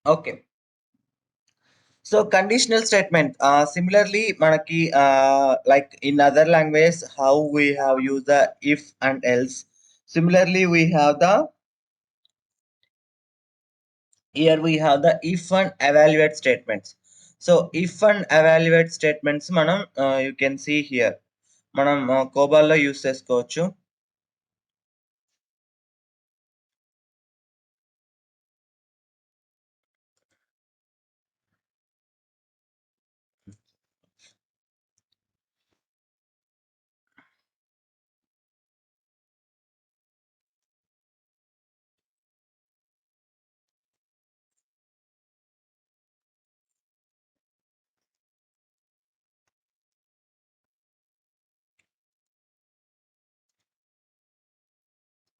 Okay. So conditional statement. Similarly, manaki like in other languages, how we have used the if and else. Similarly, we have the here we have the if and evaluate statements. So if and evaluate statements, manam you can see here. Manam COBOL lo use chesukochu.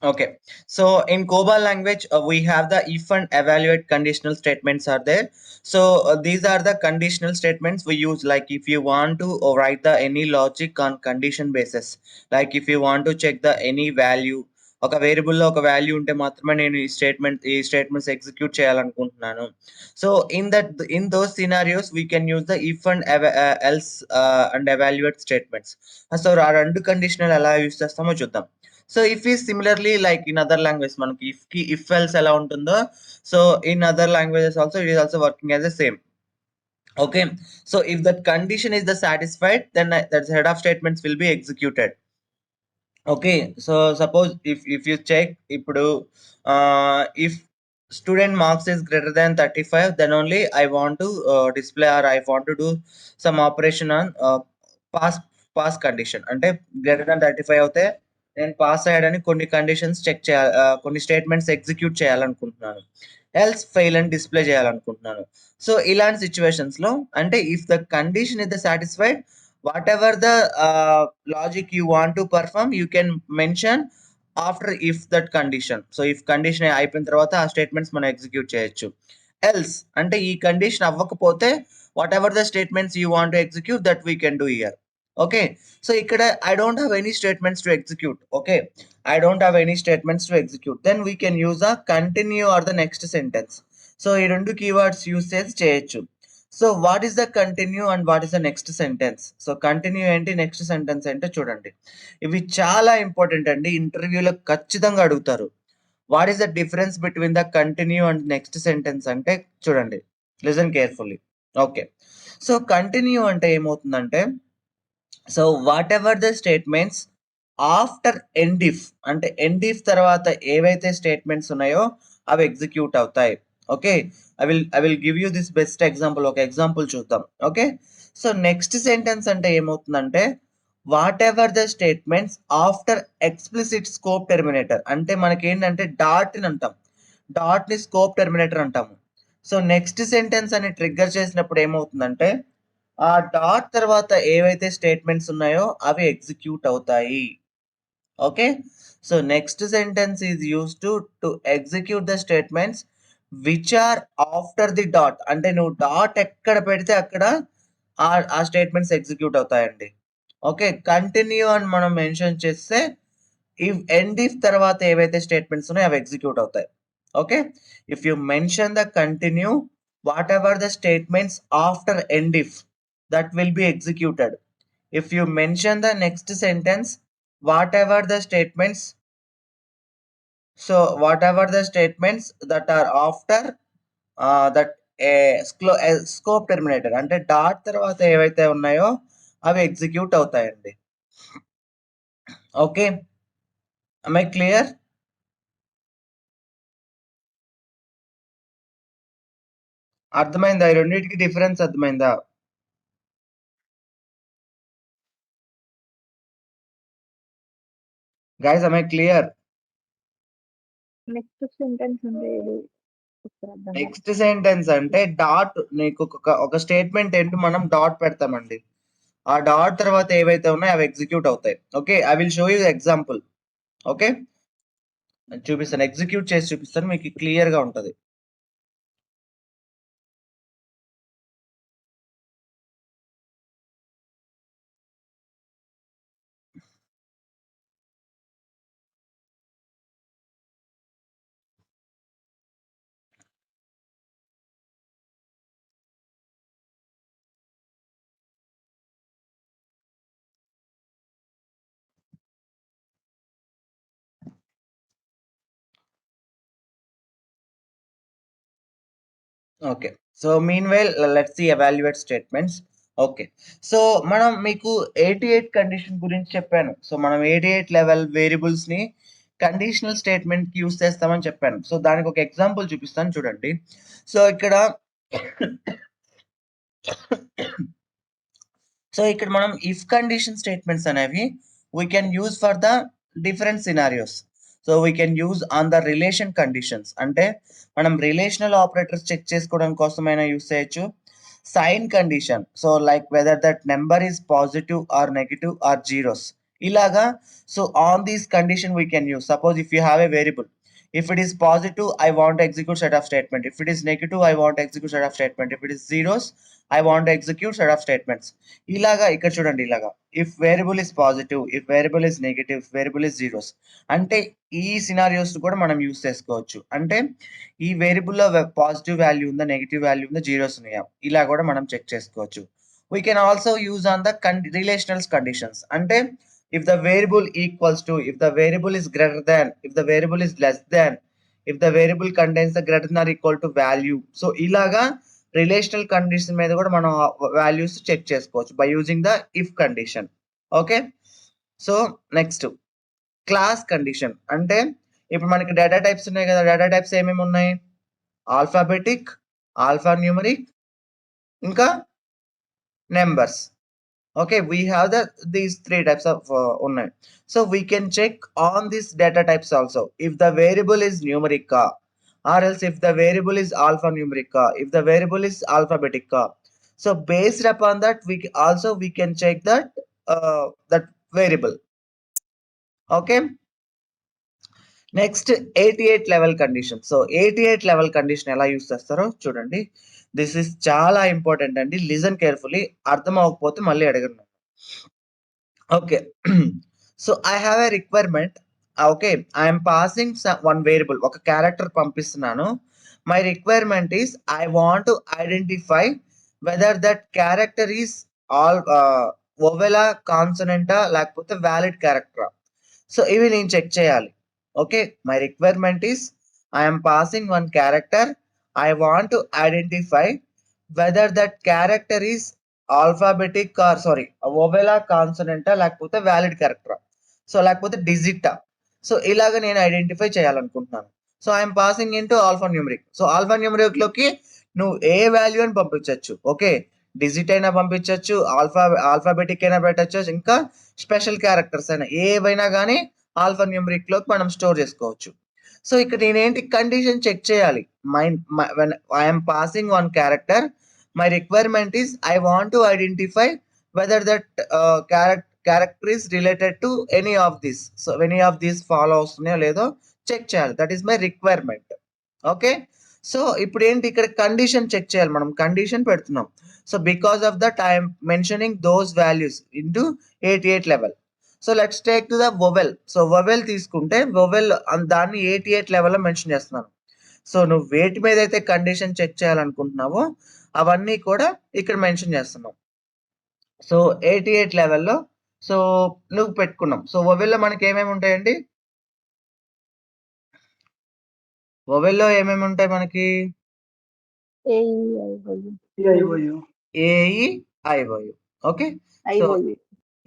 Okay, so in COBOL language, we have the if and evaluate conditional statements are there. So these are the conditional statements we use. Like if you want to write the any logic on condition basis, like if you want to check the any value, ఒక variable లో ఒక value ఉంటే మాత్రమే నేను ఈ statements execute చేయాలనుకుంటున్నాను. So in those scenarios we can use the if and else and evaluate statements. So ఆ రెండు కండిషనల్ ఎలా యూజ్ చేస్తామో చూద్దాం. So if is similarly like in other language మనకి ఇఫ్ కి ఇఫ్ ఎల్స్ ఎలా ఉంటుందో, so in other languages also it is also working as the same. Okay, so if that condition is the satisfied, then that set of statements will be executed. Okay, so suppose if you check ఇప్పుడు if student marks is greater than 35, then only I want to display or I want to do some operation on pass pass condition. అంటే greater than 35 అవుతే నేను pass అయ్యాడని కొన్ని conditions check చేయాలి, కొన్ని statements execute చేయాలనుకుంటున్నాను, else fail అని display చేయాలనుకుంటున్నాను. సో ఇలాంటి సిచ్యువేషన్స్ లో అంటే if the condition is the satisfied, whatever the logic you want to perform you can mention after if that condition. So if condition అయిపోయిన తర్వాత ఆ స్టేట్మెంట్స్ మనం ఎగ్జిక్యూట్ చేయొచ్చు. ఎల్స్ అంటే ఈ కండిషన్ అవ్వకపోతే whatever the statements you want to execute that we can do here. Okay, so ఇక్కడ I don't have any statements to execute. Okay, I don't have any statements to execute, then we can use the continue or the next sentence. So ఈ రెండు keywords use చేసి చేయొచ్చు. So what is the continue and what is the next sentence? So continue ఏంటి, next sentence ఏంటో చూడండి. ఇవి చాలా important అండి, ఇంటర్వ్యూలో ఖచ్చితంగా అడుగుతారు. What is the difference between the continue and next sentence అంటే చూడండి, listen carefully. Okay, so continue అంటే ఏమవుతుందంటే, so what ever the statements after end if, అంటే ఎండ్ ఇఫ్ తర్వాత ఏవైతే స్టేట్మెంట్స్ ఉన్నాయో అవి ఎగ్జిక్యూట్ అవుతాయి. Okay, I will give you this best example. ఒక ఎగ్జాంపుల్ చూద్దాం. ఓకే, సో నెక్స్ట్ సెంటెన్స్ అంటే ఏమవుతుందంటే, what ever the statements after explicit scope Terminator, అంటే మనకి ఏంటంటే డాట్ అని అంటాం, డాట్ ని స్కోప్ టెర్మినేటర్ అంటాము. సో నెక్స్ట్ సెంటెన్స్ అని ట్రిగ్గర్ చేసినప్పుడు ఏమవుతుందంటే, ఆ డాట్ తర్వాత ఏవైతే స్టేట్మెంట్స్ ఉన్నాయో అవి ఎగ్జిక్యూట్ అవుతాయి. Okay, so next sentence is use to execute the statements which are after the dot, అంటే నువ్వు డాట్ ఎక్కడ పెడితే అక్కడ ఆ స్టేట్మెంట్స్ ఎగ్జిక్యూట్ అవుతాయండి. ఓకే, కంటిన్యూ అని మనం మెన్షన్ చేస్తే ఇఫ్ ఎండ్ ఇఫ్ తర్వాత ఏవైతే స్టేట్మెంట్స్ ఉన్నాయో అవి ఎగ్జిక్యూట్ అవుతాయి. Okay, if you mention the continue, what ever the statements after end if that will be executed. If you mention the next sentence, whatever the statements, so whatever the statements that are after that scope terminator, అంటే dot తర్వాత ఏవైతే ఉన్నాయో అవి execute అవుతాయండి. Okay, am I clear? అర్థమైందా? ఈ రెండింటికి difference అర్థమైందా? Guys, am I clear? Next sentence అంటే ఏది? ఒకసారి అర్థం కాలేదు. నెక్స్ట్ సెంటెన్స్ అంటే డాట్, నీకు ఒక స్టేట్మెంట్ ఏంటి మనం డాట్ పెడతామండి, ఆ డాట్ తర్వాత ఏవైతే ఉన్నాయో అవి ఎగ్జిక్యూట్ అవుతాయి. Okay, I will show you example. Okay, చూపిస్తాను, ఎగ్జిక్యూట్ చేసి చూపిస్తాను, మీకు క్లియర్ గా ఉంటది. Okay. So meanwhile let's see evaluate statements. Okay. So మనం మీకు 88 కండిషన్ గురించి చెప్పాను. సో మనం 88 లెవెల్ వేరియబుల్స్‌ని కండిషనల్ స్టేట్మెంట్‌కి యూజ్ చేస్తామని చెప్పాను. సో దానికి ఒక ఎగ్జాంపుల్ చూపిస్తాను చూడండి. సో ఇక్కడ సో ఇక్కడ మనం ఇఫ్ కండిషన్ స్టేట్మెంట్స్ అనేవి we can use for the different scenarios. So we can use on the relation conditions. అంటే మనం రిలేషనల్ ఆపరేటర్స్ చెక్ చేసుకోవడం కోసమైనా యూజ్ చేయొచ్చు. Sign condition, so like whether that number is positive or negative or zeros. ఇలాగా so on these condition we can use. Suppose if you have a variable, if it is positive I want to execute set of statement, if it is negative I want to execute set of statement, if it is zeros I want to execute set of statements. ఇలాగా ఇక్కడ చూడండి, ఇలాగా if variable is positive, if variable is negative, if variable is zeros, అంటే ఈ scenarios కూడా మనం use చేసుకోవచ్చు. అంటే ఈ వేరియబుల్లో పాజిటివ్ వాల్యూ ఉందా, నెగటివ్ వాల్యూ ఉందా, జీరోస్ ఉన్నాయా, ఇలా కూడా మనం చెక్ చేసుకోవచ్చు. We can also use on the relationals conditions. అంటే if the variable equals to, if the variable is greater than, if the variable is less than, if the variable contains the greater than or equal to value. So ఇలాగా relational condition మీద కూడా మనం values check చేసుకోవచ్చు by using the if condition. Okay. So next class condition. అంటే ఇప్పుడు మనకి data types ఉన్నాయి కదా, డేటా టైప్స్ ఏమేమి ఉన్నాయి? ఆల్ఫాబెటిక్, ఆల్ఫా న్యూమరిక్, ఇంకా numbers. Okay, we have these three types of ఉన్నాయి. So we can check on these data types also. If the variable is numeric or else if the variable is alphanumeric, if the variable is alphabetic. So based upon that we can check that variable. Okay. Next 88 level condition. So 88 level condition ఎలా use చేస్తారో చూడండి. This is చాలా important అండి. Listen carefully. అర్థం అవ్వకపోతే మళ్ళీ అడగండి. Okay. So I have a requirement. Okay. I'm passing one variable, ఒక క్యారెక్టర్ పంపిస్తున్నాను. My requirement is I want to identify whether that character is all ఓవెలా, కాన్సనెంటా, లేకపోతే వ్యాలిడ్ క్యారెక్టరా. సో ఇవి నేను చెక్ చేయాలి. Okay. My requirement is I am passing one character. I want to identify whether that character is alphabetic or sorry ఓవెలా, కాన్సనెంటా, లేకపోతే వ్యాలిడ్ క్యారెక్టరా, సో లేకపోతే డిజిటా. సో ఇలాగ నేను ఐడెంటిఫై చేయాలనుకుంటున్నాను. So I'm passing into alpha numeric. So alpha numeric లోకి నువ్వు ఏ వాల్యూ అని పంపించవచ్చు. ఓకే. డిజిట్ అయినా పంపించవచ్చు, ఆల్ఫాబెటిక్ అయినా పెట్టచ్చు, ఇంకా స్పెషల్ క్యారెక్టర్స్ అయినా ఏవైనా కానీ ఆల్ఫా న్యూమరిక్ లోకి మనం స్టోర్ చేసుకోవచ్చు. సో ఇక్కడ నేనేంటి కండిషన్ చెక్ చేయాలి. when I am passing one character, my requirement is I want to identify whether that character is related to any of these. So any of these follows లేదో check చేయాలి. That is my requirement. Okay. So ఇప్పుడు ఏంటి, ఇక్కడ condition check చేయాలి. మనం condition పెడుతున్నాం. So because of that I'm mentioning those values into 88 level. So let's take to the vowel. So vowel తీసుకుంటే vowel దాన్ని 88 లెవెల్లో మెన్షన్ చేస్తున్నాను. సో నువ్వు వేటి మీద అయితే కండిషన్ చెక్ చేయాలనుకుంటున్నావో అవన్నీ కూడా ఇక్కడ మెన్షన్ చేస్తున్నావు. సో 88 లెవెల్లో సో నువ్వు పెట్టుకున్నాం. సో వొవెల్లో మనకి ఏమేమి ఉంటాయండి? వొవెల్లో ఏమేమి ఉంటాయి మనకి? AE IOU. Okay. So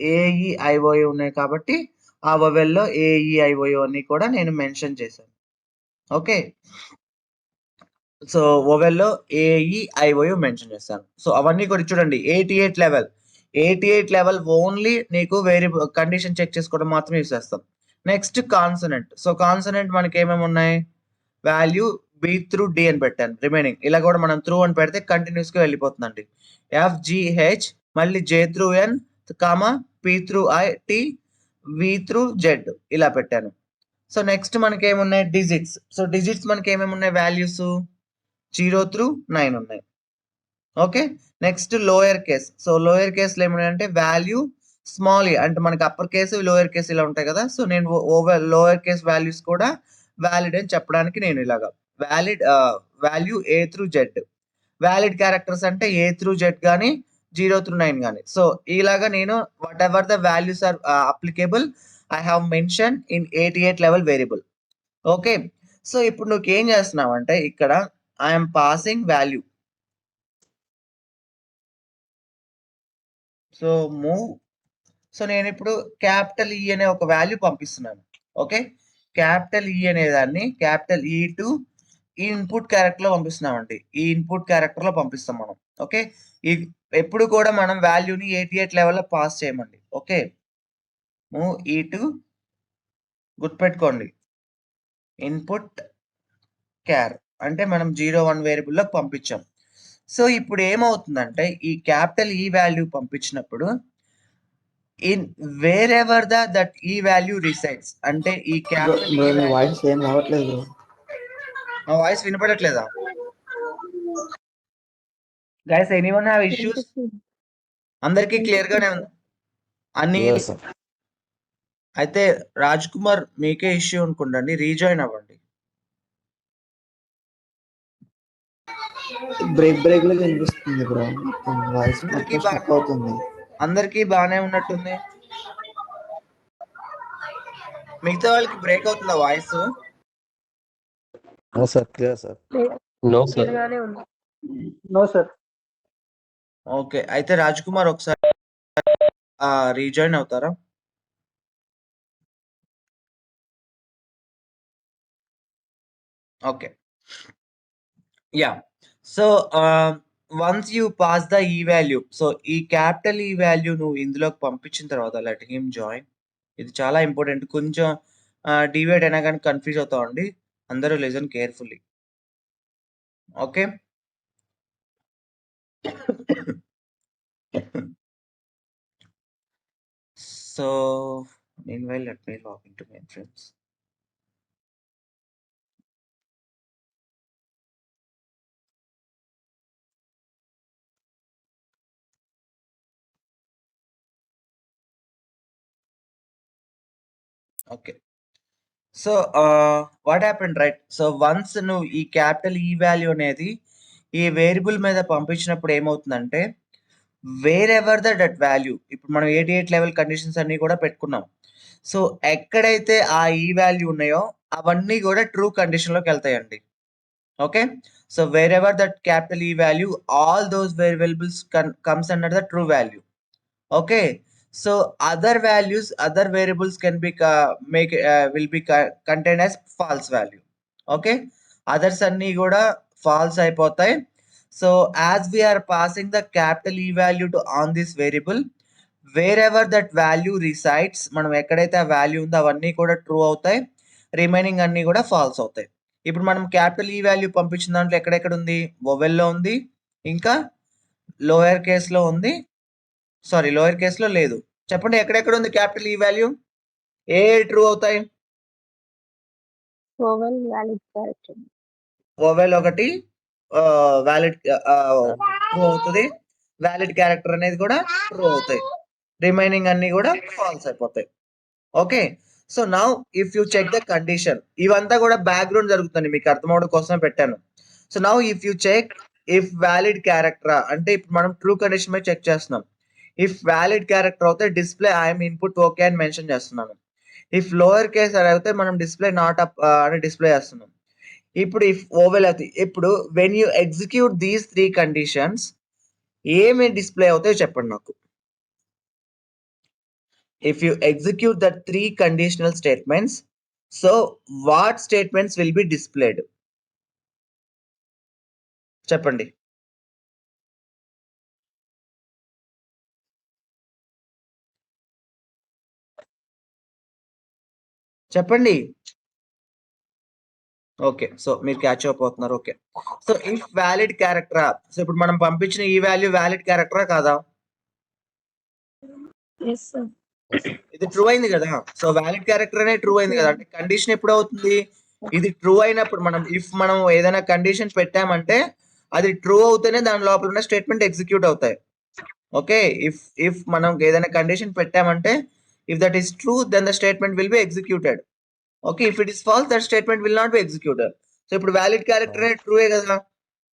AE IOU ఉన్నాయి కాబట్టి ఆ వొవెల్లో ఏఈ ఐఓయు అన్ని కూడా నేను మెన్షన్ చేశాను. ఓకే. సో వొవెల్లో ఏఈ ఐఓయు మెన్షన్ చేశాను. సో అవన్నీ కూడా చూడండి 88 లెవెల్. 88 లెవెల్ ఓన్లీ నీకు వేరియబుల్ కండిషన్ చెక్ చేసుకోవడం మాత్రమే యూస్ చేస్తాం. Next consonant. సో కాన్సనెంట్ మనకి ఏమేమి ఉన్నాయి? వాల్యూ బి త్రూ డి అని పెట్టాను. రిమైనింగ్ ఇలా కూడా మనం త్రూ అని పెడితే కంటిన్యూస్ గా వెళ్ళిపోతుందండి. ఎఫ్ జి హెచ్, మళ్ళీ J through N, comma P through I, T, V through Z ఇలా పెట్టాను. సో నెక్స్ట్ మనకి ఏమున్నాయి? డిజిట్స్. సో డిజిట్స్ మనకి ఏమేమి ఉన్నాయి? వాల్యూస్ 0 త్రూ 9 ఉన్నాయి. Okay. Next lower case. So lower కేసులో ఏమున్నాయంటే వాల్యూ స్మాల్ ఏ, అంటే మనకి అప్పర్ కేసు, లోయర్ కేసు ఇలా ఉంటాయి కదా. సో నేను ఓవర్ లోయర్ కేస్ వాల్యూస్ కూడా వ్యాలిడ్ అని చెప్పడానికి నేను ఇలాగా వ్యాలిడ్ వాల్యూ ఏ త్రూ జెడ్. వ్యాలిడ్ క్యారెక్టర్స్ అంటే ఏ త్రూ జెడ్ కానీ 0 త్రూ 9 కానీ. సో ఇలాగా నేను whatever the values are applicable I have mention in 88 level variable. Okay. So ఇప్పుడు నువ్వు ఏం చేస్తున్నావు అంటే ఇక్కడ I'm passing value. So move. So నేను ఇప్పుడు క్యాపిటల్ ఈ అనే ఒక వాల్యూ పంపిస్తున్నాను. ఓకే, క్యాపిటల్ ఈ అనే దాన్ని క్యాపిటల్ ఈ టు ఈ ఇన్పుట్ క్యారెక్టర్ లో పంపిస్తున్నామండి. ఈ ఇన్పుట్ క్యారెక్టర్ లో పంపిస్తాం మనం. ఓకే, ఈ ఎప్పుడు కూడా మనం వాల్యూని 88 లెవెల్లో పాస్ చేయమండి. ఓకే, మూవ్ ఈ టు, గుర్తుపెట్టుకోండి, ఇన్పుట్ క్యార్ అంటే మనం 01 వేరియబుల్లోకి పంపించాం. సో ఇప్పుడు ఏమవుతుందంటే ఈ క్యాపిటల్ ఈ వాల్యూ పంపించినప్పుడు in wherever that E value resides, అంటే ఈ క్యాపిటల్ ఈ వాల్యూ. వాయిస్ ఏం రావట్లేదు. నా వాయిస్ వినపడట్లేదా గైస్? Anyone have issues? వినిపిస్తుంది. అందరికీ క్లియర్ గానే ఉంది అన్ని? Yes, sir. అయితే రాజ్ కుమార్ మీకే ఇష్యూ అనుకుంటండి, రీజాయిన్ అవ్వండి. బ్రేక్ లో వినిపిస్తుంది బ్రో. వాయిస్ అందరికీ మొత్తం స్టక్ అవుతుంది. అందరికీ బాగానే ఉన్నట్టుంది. మిగతా వాళ్ళకి బ్రేక్ అవుతుందా voice? No sir, clear sir. No, sir. క్లియర్గానే ఉంది. No sir. ఓకే, అయితే రాజ్ కుమార్ ఒకసారి రీజాయిన్ అవుతారా? Okay, yeah. So once you pass the ఈ వాల్యూ, సో ఈ క్యాపిటల్ ఈ వాల్యూ నువ్వు ఇందులోకి పంపించిన తర్వాత లెట్ హిమ్ జాయిన్. ఇది చాలా ఇంపార్టెంట్. కొంచెం డివైడ్ అయినా కానీ కన్ఫ్యూజ్ అవుతామండి. అందరూ listen carefully. Okay, so meanwhile let me log into my friends. Okay, so what happened right? So once నువ్వు ఈ క్యాపిటల్ ఈ వాల్యూ అనేది ఈ వేరియబుల్ మీద పంపించినప్పుడు ఏమవుతుందంటే వేర్ ఎవర్ దట్ వాల్యూ, ఇప్పుడు మనం 88 లెవెల్ కండిషన్స్ అన్ని కూడా పెట్టుకున్నాం. సో ఎక్కడైతే ఆ ఈ వాల్యూ ఉన్నాయో అవన్నీ కూడా ట్రూ కండిషన్ లోకి వెళ్తాయండి. Okay, so wherever that capital ఈ value, all those variables comes under the true value. Okay, so other values, other variables can be will be contained as false value. Okay, others అన్ని కూడా false అయిపోతాయి. So as we are passing the capital E value to on this variable, wherever that value resides, మనం ఎక్కడైతే ఆ value ఉందో అవన్నీ కూడా true అవుతాయి, రిమైనింగ్ అన్ని కూడా ఫాల్స్ అవుతాయి. ఇప్పుడు మనం క్యాపిటల్ ఈ వాల్యూ పంపించిన దాంట్లో ఎక్కడెక్కడ ఉంది? వొవెల్లో ఉంది, ఇంకా లోయర్ కేస్ లో ఉంది, సారీ లోయర్ కేస్ లో లేదు. చెప్పండి ఎక్కడెక్కడ ఉంది క్యాపిటల్ ఈ వాల్యూ? ఏ ట్రూ అవుతాయి? Vowel valid character. ఓవెల్ ఒకటి వ్యాలిడ్ ట్రూ అవుతుంది, వ్యాలిడ్ క్యారెక్టర్ అనేది కూడా ట్రూ అవుతాయి, రిమైనింగ్ అన్ని కూడా ఫాల్స్ అయిపోతాయి. Okay, so now if you check the condition, ఇవంతా కూడా బ్యాక్గ్రౌండ్ జరుగుతుంది, మీకు అర్థమవడం కోసం పెట్టాను. So now if you check if valid character, అంటే ఇప్పుడు మనం ట్రూ కండిషన్ మీద చెక్ చేస్తున్నాం. ఇఫ్ వ్యాలిడ్ క్యారెక్టర్ అవుతే డిస్ప్లే ఐఎమ్ ఇన్పుట్ ఓకే అని మెన్షన్ చేస్తున్నాను. ఇఫ్ లోయర్ కేస్ అయితే మనం డిస్ప్లే నాట్ అప్ అని డిస్ప్లే చేస్తున్నాం. ఇప్పుడు ఇఫ్ ఓవెల్ అవుతాయి. ఇప్పుడు when you execute these 3 conditions ఏమి డిస్ప్లే అవుతాయో చెప్పండి నాకు. If you execute the 3 conditional statements, so what statements will be displayed? చెప్పండి. చెప్పండి. ఓకే, సో మీరు క్యాచ్ అయిపోతున్నారు. ఓకే, సో ఇఫ్ వ్యాలిడ్ క్యారెక్టరా, సో ఇప్పుడు మనం పంపించిన ఈ వాల్యూ వ్యాలిడ్ క్యారెక్టరా కాదా? Yes sir. ఇది ట్రూ అయింది కదా. సో వ్యాలిడ్ క్యారెక్టర్ అనే ట్రూ అయింది కదా. అంటే కండిషన్ ఎప్పుడు అవుతుంది? ఇది ట్రూ అయినప్పుడు. మనం ఏదైనా కండిషన్ పెట్టామంటే అది ట్రూ అవుతేనే దాని లోపల ఉన్న స్టేట్మెంట్ ఎగ్జిక్యూట్ అవుతాయి. ఓకే, ఇఫ్ మనం ఏదైనా కండిషన్ పెట్టామంటే if that is true then the statement will be executed. Okay, if it is false that statement will not be executed. So ఇప్పుడు వ్యాలిడ్ క్యారెక్టర్ అనేది ట్రూయే కదా.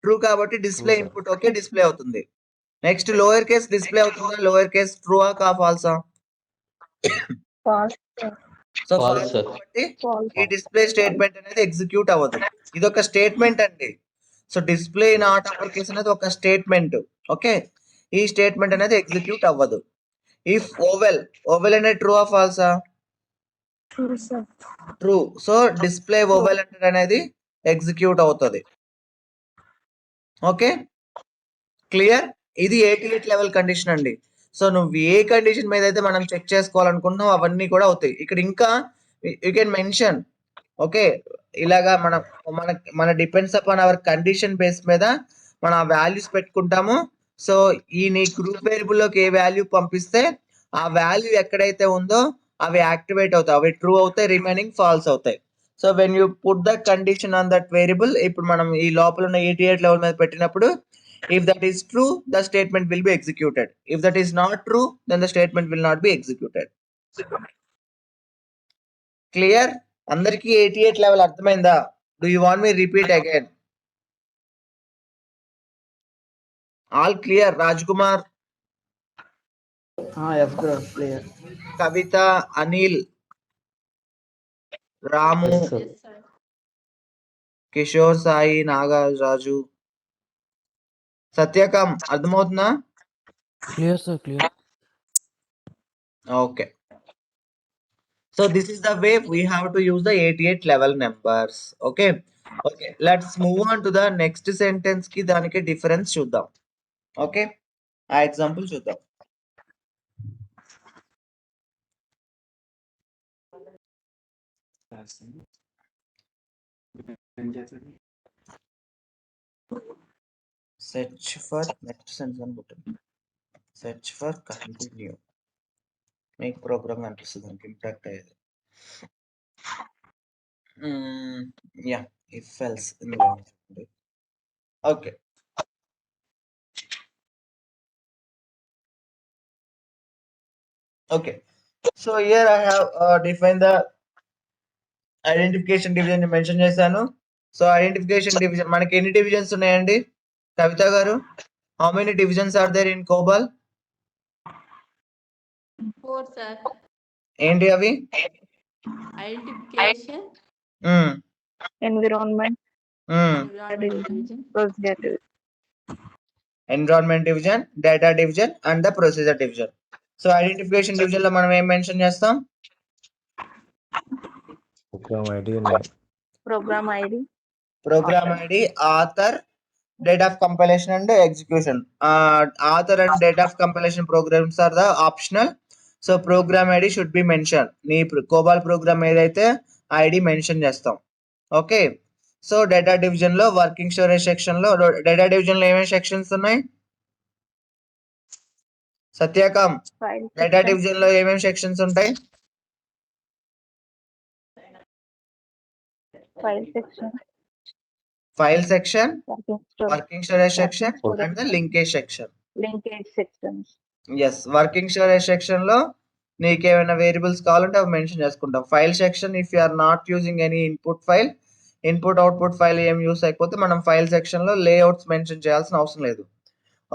ట్రూ కాబట్టి డిస్ప్లే ఇన్పుట్ ఓకే డిస్ప్లే అవుతుంది. Next lower case display అవుతుందా? Lower case true కా ఫాల్సా? False. So False, false sir. కాబట్టి ఫాల్స్. ఈ డిస్ప్లే స్టేట్మెంట్ అనేది ఎగ్జిక్యూట్ అవ్వదు. ఇది ఒక స్టేట్మెంట్ అండి. So display not upper case అనేది ఒక స్టేట్మెంట్. ఓకే, ఈ స్టేట్మెంట్ అనేది ఎగ్జిక్యూట్ అవ్వదు. ఇఫ్ ఓవెల్ అనేది ట్రూ ఆఫ్ ఫాల్సా? True, sir. True. So display vowel అనేది ఎగ్జిక్యూట్ అవుతుంది. Okay, clear. ఇది 88 లెవెల్ కండిషన్ అండి. సో నువ్వు ఏ కండిషన్ మీద అయితే మనం చెక్ చేసుకోవాలనుకుంటున్నావు అవన్నీ కూడా అవుతాయి. ఇక్కడ ఇంకా యూ కెన్ మెన్షన్. ఓకే, ఇలాగా మనం మన depends upon our condition base మీద మనం ఆ వాల్యూస్ పెట్టుకుంటాము. సో ఈ నీ గ్రూప్ వేరియబుల్లోకి ఏ వాల్యూ పంపిస్తే ఆ వాల్యూ ఎక్కడైతే ఉందో అవి యాక్టివేట్ అవుతాయి, అవి ట్రూ అవుతాయి, రిమైనింగ్ ఫాల్స్ అవుతాయి. So when you put the condition on that variable, ఇప్పుడు మనం ఈ లోపల ఉన్న 88 లెవెల్ మీద పెట్టినప్పుడు, if that is true, the statement will be executed. If that is not true, then the statement will not be executed. Clear? అందరికీ 88 level అర్థమైందా? Do you want me repeat again? All clear? Raj Kumar, F bro, clear. Kavitha, Anil, Ramu, Yes, sir. Kishore Sai, Nagaraju, Satyakam అర్థమవుతుందా? Clear, sir, clear. Okay. So this is the way we have to use the 88 level numbers. Okay. Okay. Let's move on to the next sentence ki daniki difference చూద్దాం. Okay. ఆ example చూద్దాం. Search for next sentence అని పెట్టండి. Search for continue. మీకు program అనిపిస్తుంది మనకి impact అయ్యేది. Yeah, if else ఇందులో ఉంటుంది. Okay. Okay. So here I have defined the identification division mention చేశాను. సో ఐడెంటిఫికేషన్ డివిజన్ మనకి ఎన్ని డివిజన్స్ ఉన్నాయండి Kavitha garu? How many divisions are there in COBOL? 4, sir. ఏంటి అవి? Identification, Environment, environment division, procedure division. Environment division, data division and the procedure division. So identification division లో మనం ఏం mention చేస్తాం? Program ID name. Program ID, program ID, author, date of compilation and execution. Author and date of compilation programs are the optional. So program ID should be mention. నీ COBOL program ఏదైతే ID mention చేస్తాం. Okay. So data division లో working storage section లో data division లో ఏమేమి sections ఉన్నాయి? Satyakam, file data section, division లో ఏమేమి సెక్షన్స్ ఉంటాయి? file section, file section, working storage, working storage section working storage, and the linkage section. linkage sections. Yes, working storage section లో నీకు ఏమైనా వేరియబుల్స్ కావాలంటే అవి మెన్షన్ చేసుకుంటాం. File section, if you are not using any input file, input output file ఏం use అయిపోతే మనం file section లో లేఅవుట్స్ మెన్షన్ చేయాల్సిన అవసరం లేదు.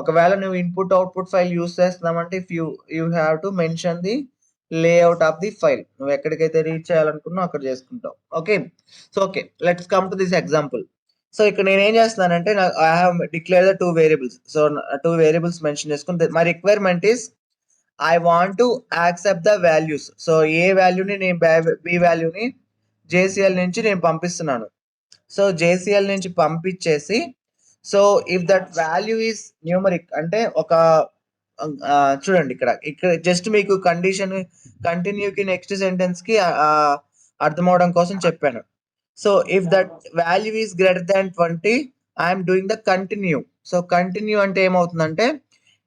ఒకవేళ నువ్వు ఇన్పుట్ అవుట్పుట్ ఫైల్ యూస్ చేస్తున్నామంటే if you have to mention the layout of the file. నువ్వు ఎక్కడికైతే రీచ్ చేయాలనుకున్నావు అక్కడ చేసుకుంటావు. Okay. So okay, let's come to this example. So ఇక్కడ నేను ఏం చేస్తున్నానంటే I have declare the 2 variables. So 2 variables mention చేసుకుని my requirement is I want to accept the values. So ఏ వాల్యూని నేను బి వాల్యూని జేసీఎల్ నుంచి నేను పంపిస్తున్నాను. సో జేసీఎల్ నుంచి పంపించేసి, so if that value is numeric అంటే ఒక చూడండి ఇక్కడ జస్ట్ మీకు కంటిన్యూకి నెక్స్ట్ సెంటెన్స్ కి అర్థం అవడం కోసం చెప్పాను. So if that value is greater than 20, I'm doing the continue. So continue అంటే ఏమవుతుందంటే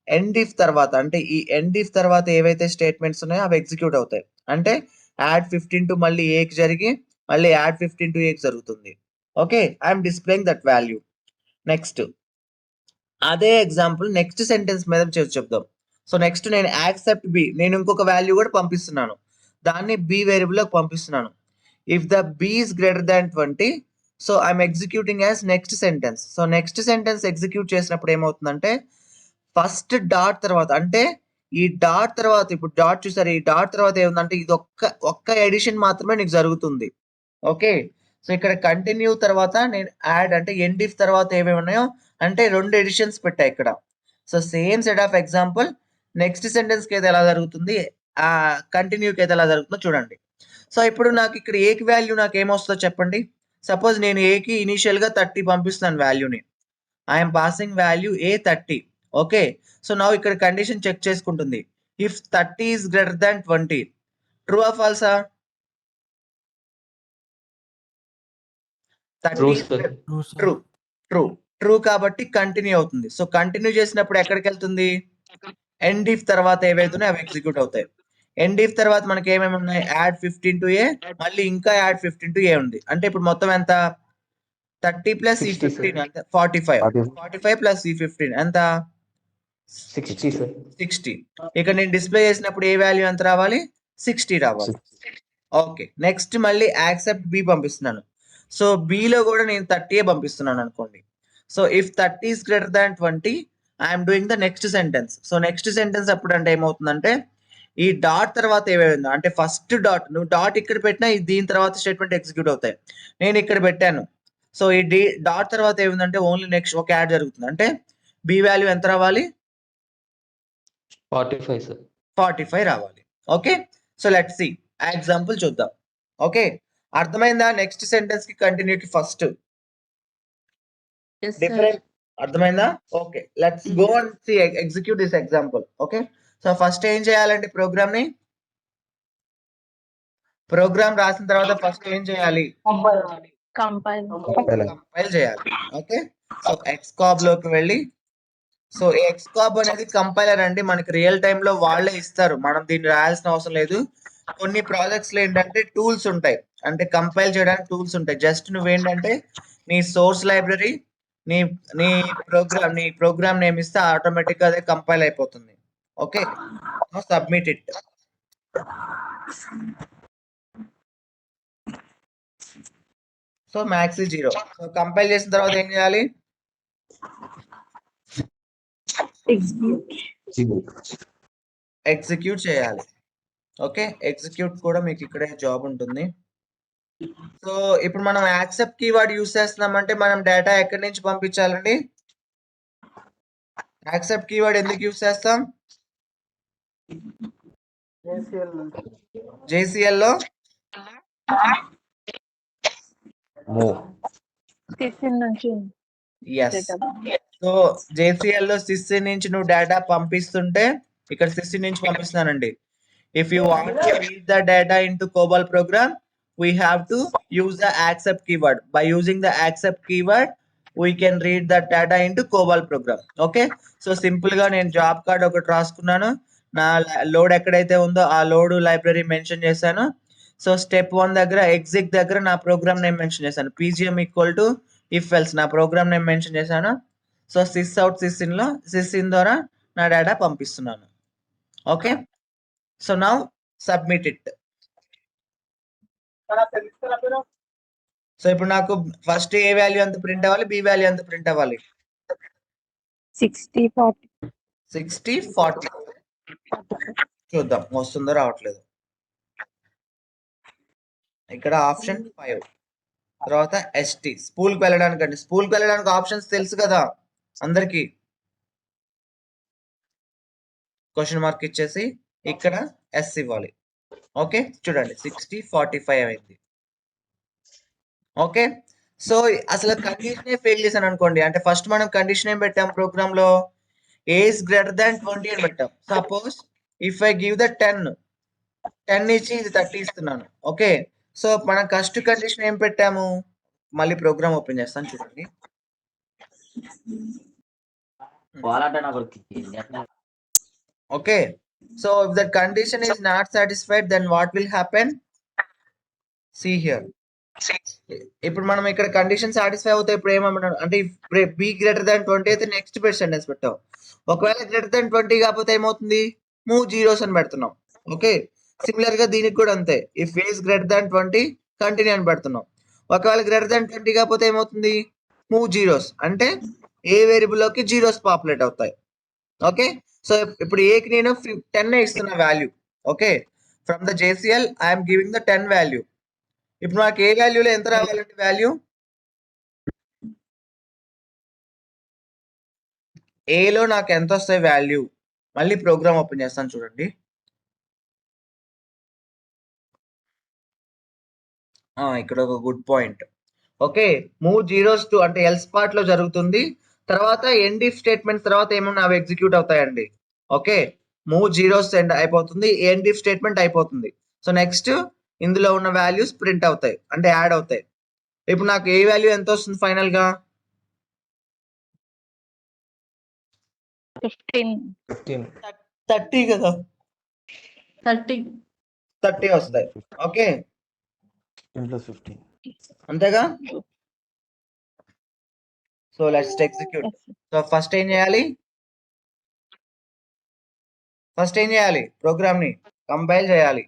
ఎండ్ ఇఫ్ తర్వాత, అంటే ఈ ఎండ్ ఇఫ్ తర్వాత ఏవైతే స్టేట్మెంట్స్ ఉన్నాయో అవి ఎగ్జిక్యూట్ అవుతాయి. అంటే యాడ్ 15 టు మళ్ళీ ఏకి జరిగి మళ్ళీ యాడ్ 15 టు ఏకి జరుగుతుంది. Okay, I'm displaying that value. Next అదే ఎగ్జాంపుల్ నెక్స్ట్ సెంటెన్స్ మీద చెప్దాం. సో నెక్స్ట్ నేను యాక్సెప్ట్ బి, నేను ఇంకొక వాల్యూ కూడా పంపిస్తున్నాను, దాన్ని బి వేరియబుల్లోకి పంపిస్తున్నాను. If the B is greater than 20, so I'm executing as next sentence. So next sentence execute చేసినప్పుడు ఏమవుతుందంటే ఫస్ట్ డాట్ తర్వాత, అంటే ఈ డాట్ తర్వాత, ఇప్పుడు డాట్ చూసారు, ఈ డాట్ తర్వాత ఏముందంటే ఇది ఒక్క ఎడిషన్ మాత్రమే నీకు జరుగుతుంది. ఓకే. సో ఇక్కడ కంటిన్యూ తర్వాత నేను యాడ్ అంటే ఎండ్ ఇఫ్ తర్వాత ఏమేమి ఉన్నాయో అంటే 2 ఎడిషన్స్ పెట్టా ఇక్కడ. So same set of example next సెంటెన్స్కి అయితే ఎలా జరుగుతుంది, కంటిన్యూకి అయితే ఎలా జరుగుతుందో చూడండి. సో ఇప్పుడు నాకు ఇక్కడ ఏకి వాల్యూ నాకు ఏమొస్తుందో చెప్పండి. సపోజ్ నేను ఏకి ఇనీషియల్గా 30 పంపిస్తున్నాను వాల్యూని. I'm passing value A 30. Okay, so నా ఇక్కడ కండిషన్ చెక్ చేసుకుంటుంది. If 30 is greater than 20, true ఆ ఫాల్సా? True, sir. True, sir. True true true కాబట్టి కంటిన్యూ అవుతుంది. సో కంటిన్యూ చేసినప్పుడు ఎక్కడికి వెళ్తుంది, ఎండ్ ఇఫ్ తర్వాత ఏవైతున్నాయి అవి ఎగ్జిక్యూట్ అవుతాయి. ఎండ్ ఇఫ్ తర్వాత మనకి ఏమేమి ఉన్నాయి, యాడ్ 15 to a, మళ్ళీ ఇంకా యాడ్ 15 to a ఉంది. అంటే ఇప్పుడు మొత్తం ఎంత, 30 ప్లస్ ఈ 60, 15 sir. ఎంత, 45 ప్లస్ ఈ 15 ఎంత, 60, sir. 60. ఇక్కడ నేను డిస్ప్లే చేసినప్పుడు ఏ వాల్యూ ఎంత రావాలి, 60 రావాలి. ఓకే, నెక్స్ట్ మళ్ళీ యాక్సెప్ట్ బి పంపిస్తున్నాను. సో బిలో కూడా నేను 30 పంపిస్తున్నాను అనుకోండి. So if 30 is greater than 20, I'm doing the next sentence. So next sentence అప్పుడు అంటే ఏమవుతుందంటే ఈ డాట్ తర్వాత ఏమైందో అంటే ఫస్ట్ డాట్, నువ్వు డాట్ ఇక్కడ పెట్టినా దీని తర్వాత స్టేట్మెంట్ ఎగ్జిక్యూట్ అవుతాయి. నేను ఇక్కడ పెట్టాను. సో ఈ డాట్ తర్వాత ఏముందంటే ఓన్లీ నెక్స్ట్ ఒక యాడ్ జరుగుతుంది. అంటే బి వాల్యూ ఎంత రావాలి, 45, sir. 45 రావాలి. Okay, so let's see example చూద్దాం. ఓకే, అర్థమైందా? నెక్స్ట్ సెంటెన్స్ కి కంటిన్యూకి ఫస్ట్ Yes, sir. డిఫరెంట్ అర్థమైందా? Okay, let's go and see execute this example. Okay, so first ఏం చేయాలంటే ప్రోగ్రామ్ రాసిన తర్వాత ఫస్ట్ ఏం చేయాలి, కంపైల్ కంపైల్ చేయాలి. ఓకే, సో ఎక్స్కాబ్ లోకి వెళ్ళి, సో ఎక్స్కాబ్ అనేది కంపైలర్ అండి, మనకి రియల్ టైమ్ లో వాళ్ళే ఇస్తారు, మనం దీన్ని రాయాల్సిన అవసరం లేదు. కొన్ని ప్రాజెక్ట్స్ లో ఏంటంటే టూల్స్ ఉంటాయి, అంటే కంపైల్ చేయడానికి టూల్స్ ఉంటాయి. జస్ట్ నువ్వేంటంటే నీ సోర్స్ లైబ్రరీ, నీ నీ ప్రోగ్రామ్ నేమ్ ఇస్తే ఆటోమేటిక్ గా అదే కంపైల్ అయిపోతుంది. Okay, submit it. So max 0. So compile చేసిన తర్వాత ఏం చేయాలి, ఎగ్జిక్యూట్ చేయాలి. ఓకే, ఎగ్జిక్యూట్ కూడా మీకు ఇక్కడే జాబ్ ఉంటుంది. సో ఇప్పుడు మనం యాక్సెప్ట్ కీవర్డ్ యూస్ చేస్తున్నామంటే మనం డేటా ఎక్కడి నుంచి పంపించాలండి, యాక్సెప్ట్ కీవర్డ్ ఎందుకు యూస్ చేస్తాం, జేసీఎల్ లో నుంచి ఎస్. సో జేసీఎల్ లో సిసి నుంచి నువ్వు డేటా పంపిస్తుంటే ఇక్కడ సిసి నుంచి పంపిస్తున్నానండి. If you want to read the data into COBOL program, we have to use the accept keyword. By using the accept keyword, we can read the data into COBOL program. Okay, so simple గా నేను job card ఒకటి రాసుకున్నాను, నా load ఎక్కడైతే ఉందో ఆ load library mention చేశాను. So step 1 దగ్గర ఎగ్జిక్ దగ్గర నా ప్రోగ్రామ్ నేమ్ మెన్షన్ చేశాను, pgm equal to if else నా ప్రోగ్రామ్ నేమ్ మెన్షన్ చేశాను. So sysout sysin ద్వారా నా డేటా పంపిస్తున్నాను. Okay, so now submit it. So ఇప్పుడు నాకు ఫస్ట్ ఏ వాల్యూ ఎంత ప్రింట్ అవ్వాలి, బి వాల్యూ ఎంత ప్రింట్ అవ్వాలి, 60, 40. చూద్దాం వస్తుందో రావట్లేదు. ఇక్కడ ఆప్షన్ 5 తర్వాత ఎస్టీ స్కూల్కి వెళ్ళడానికి అండి. స్కూల్కి వెళ్ళడానికి ఆప్షన్స్ తెలుసు కదా అందరికి, క్వశ్చన్ మార్క్ ఇచ్చేసి ఇక్కడ ఎస్ ఇవ్వాలి. ఓకే, చూడండి 60, 45 అయింది. ఓకే, సో అసలు కండిషన్ ఫెయిల్ చేశాను అనుకోండి, అంటే ఫస్ట్ మనం కండిషన్ ఏం పెట్టాం ప్రోగ్రామ్ లో, ఏ ఇస్ గ్రేటర్ దాన్ 20 అని పెట్టాం. Suppose if I give the 10 ఇచ్చి ఇది 30 ఇస్తున్నాను. ఓకే, సో మనం ఫస్ట్ కండిషన్ ఏం పెట్టాము, మళ్ళీ ప్రోగ్రామ్ ఓపెన్ చేస్తాను చూడండి. Okay, so if the condition is not satisfied, then what will happen, see here. ఇప్పుడు మనం ఇక్కడ కండిషన్ సాటిస్ఫై అవుతాయి. ఇప్పుడు ఏమన్నా అంటే బి గ్రేటర్ దాన్ 20 అయితే నెక్స్ట్ సెంటెన్స్ పెట్టాం. ఒకవేళ గ్రేటర్ దాన్ 20 కాకపోతే ఏమవుతుంది, మూవ్ జీరోస్ అని పెడుతున్నాం. ఓకే, సిమిలర్ గా దీనికి కూడా అంతే, if A is greater than 20 continue అని పెడుతున్నాం. ఒకవేళ గ్రేటర్ దాన్ 20 కాకపోతే ఏమవుతుంది, మూవ్ జీరోస్, అంటే ఏ వేరియబుల్ లోకి జీరోస్ పాపులేట్ అవుతాయి. ఓకే, సో ఇప్పుడు ఏకి నేను 10 ఇస్తున్న value. Okay, from the JCL I'm giving the 10 value. ఇప్పుడు నాకు ఏ వాల్యూలో ఎంత రావాలంటే వాల్యూ ఏలో నాకు ఎంత వస్తాయి వాల్యూ. మళ్ళీ ప్రోగ్రామ్ ఓపెన్ చేస్తాను చూడండి. ఇక్కడ ఒక good point. Okay, move zeros to అంటే ఎల్స్ పార్ట్ లో జరుగుతుంది. తర్వాత ఎండ్ ఇఫ్ స్టేట్మెంట్ తర్వాత ఏమన్నా అవి ఎగ్జిక్యూట్ అవుతాయండి. ఓకే, మూవ్ జీరోస్ ఎండ్ అయిపోతుంది, ఎండ్ ఇఫ్ స్టేట్మెంట్ అయిపోతుంది. సో నెక్స్ట్ ఇందులో ఉన్న వాల్యూస్ ప్రింట్ అవుతాయి అంటే యాడ్ అవుతాయి. ఇప్పుడు నాకు ఏ వాల్యూ ఎంత వస్తుంది ఫైనల్ గా? 15. 30 కదా, 30. వస్తాయి. Okay, 10 plus 15. అంతేగా. So let's execute. So first ఏం చేయాలి? ప్రోగ్రామ్ ని కంపైల్ చేయాలి.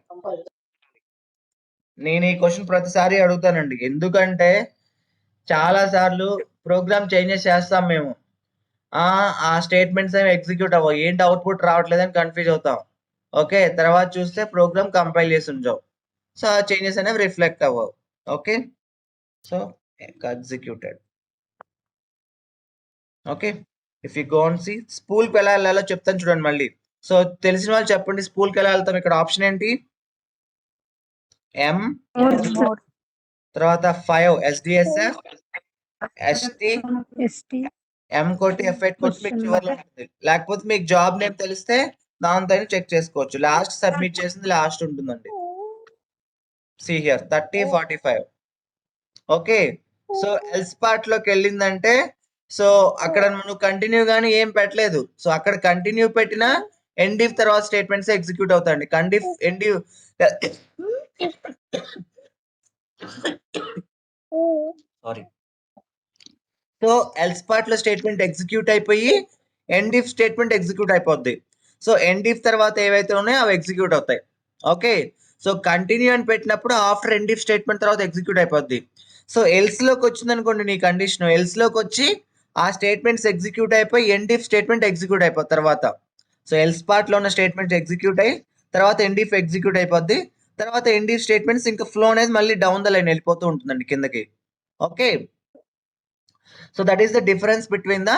నేను ఈ క్వశ్చన్ ప్రతిసారి అడుగుతానండి, ఎందుకంటే చాలా సార్లు ప్రోగ్రామ్ చేంజెస్ చేస్తాం మేము, ఆ స్టేట్మెంట్స్ ఏమి ఎగ్జిక్యూట్ అవ్వవు, ఏంటి అవుట్పుట్ రావట్లేదని కన్ఫ్యూజ్ అవుతాం. ఓకే, తర్వాత చూస్తే ప్రోగ్రామ్ కంపైల్ చేసి ఉంచావు, సో ఆ చేంజెస్ అనేవి రిఫ్లెక్ట్ అవ్వవు. Okay, so executed. Okay, if you go on see స్కూల్కి ఎలా వెళ్ళాలో చెప్తాను చూడండి మళ్ళీ. సో తెలిసిన వాళ్ళు చెప్పండి, స్కూల్కి ఎలా వెళ్తాం? ఇక్కడ ఆప్షన్ ఏంటి? ఎం, తర్వాత 5 SDSF, ST, ఎం కొట్టి F8 కొట్టి మీకు చివరిలో ఉంటుంది. లేకపోతే మీకు జాబ్ నేమ్ తెలిస్తే దాంతో చెక్ చేసుకోవచ్చు. లాస్ట్ సబ్మిట్ చేసింది లాస్ట్ ఉంటుందండి. See here 30, 45. Okay, so else part లోకి వెళ్ళిందంటే సో అక్కడ నువ్వు కంటిన్యూ గానీ ఏం పెట్టలేదు, సో అక్కడ కంటిన్యూ పెట్టినా ఎండ్ ఇఫ్ తర్వాత స్టేట్మెంట్స్ ఎగ్జిక్యూట్ అవుతాయండి. End sorry. So else part లో స్టేట్మెంట్ ఎగ్జిక్యూట్ అయిపోయి ఎండ్ ఇఫ్ స్టేట్మెంట్ ఎగ్జిక్యూట్ అయిపోద్ది. సో ఎండ్ ఇఫ్ తర్వాత ఏవైతే ఉన్నాయో అవి ఎగ్జిక్యూట్ అవుతాయి. ఓకే, సో కంటిన్యూ అని పెట్టినప్పుడు ఆఫ్టర్ ఎండ్ ఇఫ్ స్టేట్మెంట్ తర్వాత ఎగ్జిక్యూట్ అయిపోద్ది. సో ఎల్స్ లోకి వచ్చింది అనుకోండి నీ కండిషన్, ఎల్స్ లోకి వచ్చి ఆ స్టేట్మెంట్స్ ఎగ్జిక్యూట్ అయిపోయి ఎండ్ ఇఫ్ స్టేట్మెంట్ ఎగ్జిక్యూట్ అయిపోతుంది తర్వాత. సో ఎల్స్ పార్ట్ లో ఉన్న స్టేట్మెంట్స్ ఎగ్జిక్యూట్ అయ్యి తర్వాత ఎండ్ ఇఫ్ ఎగ్జిక్యూట్ అయిపోద్ది. తర్వాత ఎండ్ ఇఫ్ స్టేట్మెంట్స్ ఇంకా ఫ్లో అనేది మళ్ళీ డౌన్ ద లైన్ వెళ్ళిపోతూ ఉంటుందండి కిందకి. Okay, so that is the difference between the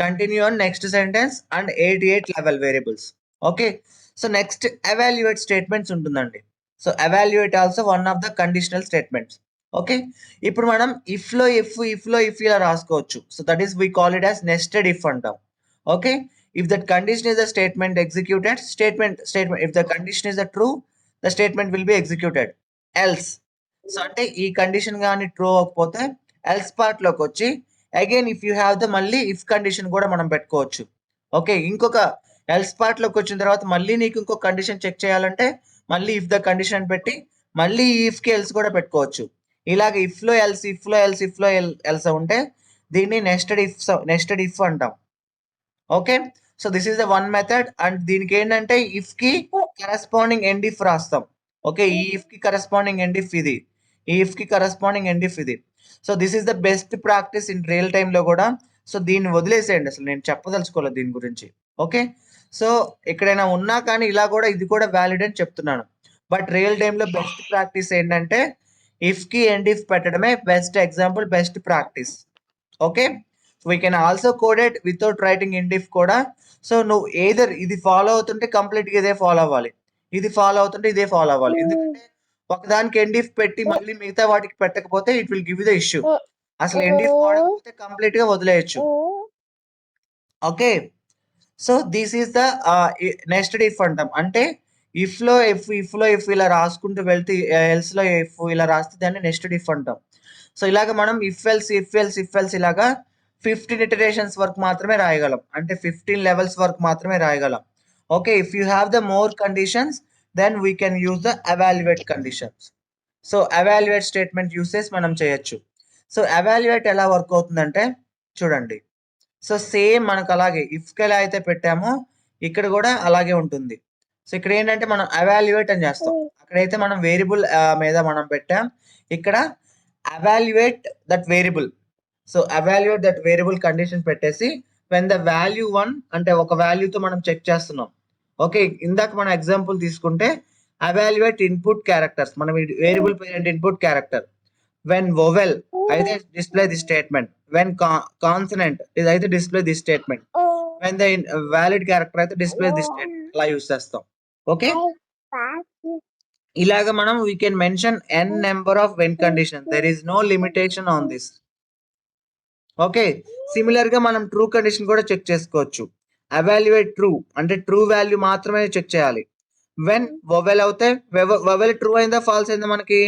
continue on next sentence and 88 level variables. Okay, so next evaluate statements ఉంటుందండి. So evaluate also one of the conditional statements. Okay, ఇప్పుడు మనం if లో if ఇలా రాసుకోవచ్చు. So that is we call it as nested if అంటాం. Okay, if that condition is a statement executed, statement if the condition is a true, the statement will be executed. Else, so అంటే ఈ condition కానీ true అవ్వకపోతే else part లోకి వచ్చి again if you have the మళ్ళీ if condition కూడా మనం పెట్టుకోవచ్చు. ఓకే, ఇంకొక ఎల్స్ పార్ట్ లోకి వచ్చిన తర్వాత మళ్ళీ నీకు ఇంకొక కండిషన్ చెక్ చేయాలంటే మళ్ళీ ఇఫ్ ద కండిషన్ పెట్టి మళ్ళీ ఇఫ్ కి ఎల్స్ కూడా పెట్టుకోవచ్చు. ఇలాగ ఇఫ్ లో ఎల్స్ ఉంటే దీన్ని నెస్టెడ్ ఇఫ్ అంటాం. Okay, so this is the one method. And దీనికి ఏంటంటే ఇఫ్ కి కరెస్పాండింగ్ ఎండ్ ఇఫ్ రాస్తాం. ఓకే, ఈ ఇఫ్ కి కరెస్పాండింగ్ ఎండ్ ఇఫ్ ఇది, ఈ ఇఫ్ కి కరెస్పాండింగ్ ఎండ్ ఇఫ్ ఇది. So this is the best practice in real time లో కూడా. సో దీన్ని వదిలేసేయండి, అసలు నేను చెప్పదలుచుకోలేదు దీని గురించి. ఓకే, సో ఎక్కడైనా ఉన్నా కానీ ఇలా కూడా ఇది కూడా వ్యాలిడ్ అని చెప్తున్నాను. బట్ రియల్ టైమ్ లో బెస్ట్ ప్రాక్టీస్ ఏంటంటే ఇఫ్ కి ఎండ్ ఇఫ్ పెట్టడమే best example, best practice. Okay, we can also code it without writing end if కూడా. సో నువ్వు ఏదర్ ఇది ఫాలో అవుతుంటే కంప్లీట్ గా ఇదే ఫాలో అవ్వాలి, ఇది ఫాలో అవుతుంటే ఇదే ఫాలో అవ్వాలి. ఎందుకంటే ఒకదానికి ఎండ్ ఇఫ్ పెట్టి మళ్ళీ మిగతా వాటికి పెట్టకపోతే it will give the issue. అసలు ఎండ్ ఇఫ్ వాడకపోతే కంప్లీట్ గా వదిలేయచ్చు. Okay, so this is the nested if అంటాం. అంటే ఇఫ్ లో ఇఫ్ ఇలా రాసుకుంటూ వెళ్తే ఎల్స్ లో ఇఫ్ ఇలా రాస్తే దాన్ని నెస్టెడ్ ఇఫ్ అంటాం. సో ఇలాగ మనం ఇఫ్ ఎల్స్ ఇలాగా 15 ఇటరేషన్స్ వరకు మాత్రమే రాయగలం, అంటే 15 లెవెల్స్ వరకు మాత్రమే రాయగలం. Okay, if you have the more conditions then we can use the evaluate conditions. So evaluate statement usage మనం చేయొచ్చు. సో ఎవాల్యుయేట్ ఎలా వర్క్ అవుతుందంటే చూడండి. సో సేమ్ మనకు అలాగే ఇఫ్కి ఎలా అయితే పెట్టామో ఇక్కడ కూడా అలాగే ఉంటుంది. సో ఇక్కడ ఏంటంటే మనం ఎవాల్యుయేట్ అని చేస్తాం, అక్కడైతే మనం వేరియబుల్ మీద మనం పెట్టాం, ఇక్కడ evaluate that variable. So evaluate that variable condition పెట్టేసి వెన్ ద వాల్యూ 1 అంటే ఒక వాల్యూతో మనం చెక్ చేస్తున్నాం. ఓకే, ఇందాక మనం ఎగ్జాంపుల్ తీసుకుంటే evaluate input characters. మనం variable parent input character. When vowel అయితే display this statement. When consonant ఇది అయితే display this statement. When the valid character అయితే display this statement. ఇలా యూస్ చేస్తాం. ఓకే, ఇలాగ మనం we can mention n number of when conditions. There is no limitation on this. Okay, similar గా మనం true condition కూడా చెక్ చేసుకోవచ్చు. Evaluate true అంటే ట్రూ వాల్యూ మాత్రమే చెక్ చేయాలి. వెన్ వొవెల్ అవుతే వొవెల్ ట్రూ అయిందా ఫాల్స్ అయిందా మనకి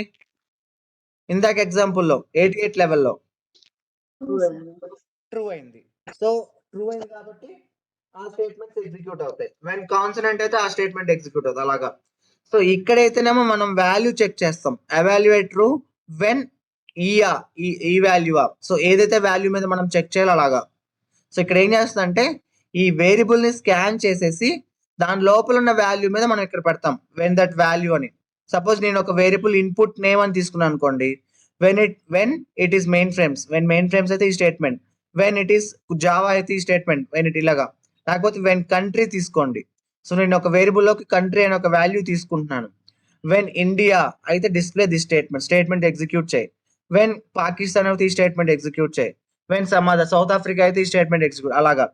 ఇందాక ఎగ్జాంపుల్లో 88 లెవెల్లో ట్రూ అయింది. సో ట్రూ అయింది కాబట్టి ఆ స్టేట్మెంట్స్ ఎగ్జిక్యూట్ అవుతాయి. వెన్ కాన్సనెంట్ అయితే ఆ స్టేట్మెంట్ ఎగ్జిక్యూట్ అవుతుంది అలాగా. సో ఇక్కడైతేనేమో మనం వాల్యూ చెక్ చేస్తాం. అవాల్యుయేట్ ట్రూ వెన్ ఈ వాల్యూ సో ఏదైతే వాల్యూ మీద మనం చెక్ చేయాలో అలాగా. సో ఇక్కడ ఏం చేస్తుందంటే ఈ వేరియబుల్ ని స్కాన్ చేసేసి దాని లోపల ఉన్న వాల్యూ మీద మనం ఇక్కడ పెడతాం వెన్ దట్ వాల్యూ అని. సపోజ్ నేను ఒక వేరియబుల్ ఇన్పుట్ నేమ్ అని తీసుకున్నాను అనుకోండి. When it is main frames, when main frames అయితే ఈ statement, when it is Java అయితే ఈ స్టేట్మెంట్, వెన్ ఇట్ ఇలాగా. లేకపోతే వెన్ కంట్రీ తీసుకోండి. సో నేను ఒక వేరియబుల్లోకి కంట్రీ అనే ఒక వాల్యూ తీసుకుంటున్నాను. వెన్ ఇండియా అయితే డిస్ప్లే ది స్టేట్మెంట్ ఎగ్జిక్యూట్ చేయి. వెన్ పాకిస్తాన్ అయితే ఈ స్టేట్మెంట్ ఎగ్జిక్యూట్ చేయి. When some other south Africa అయితే ఈ స్టేట్మెంట్ ఎగ్జిక్యూట్ అలాగా.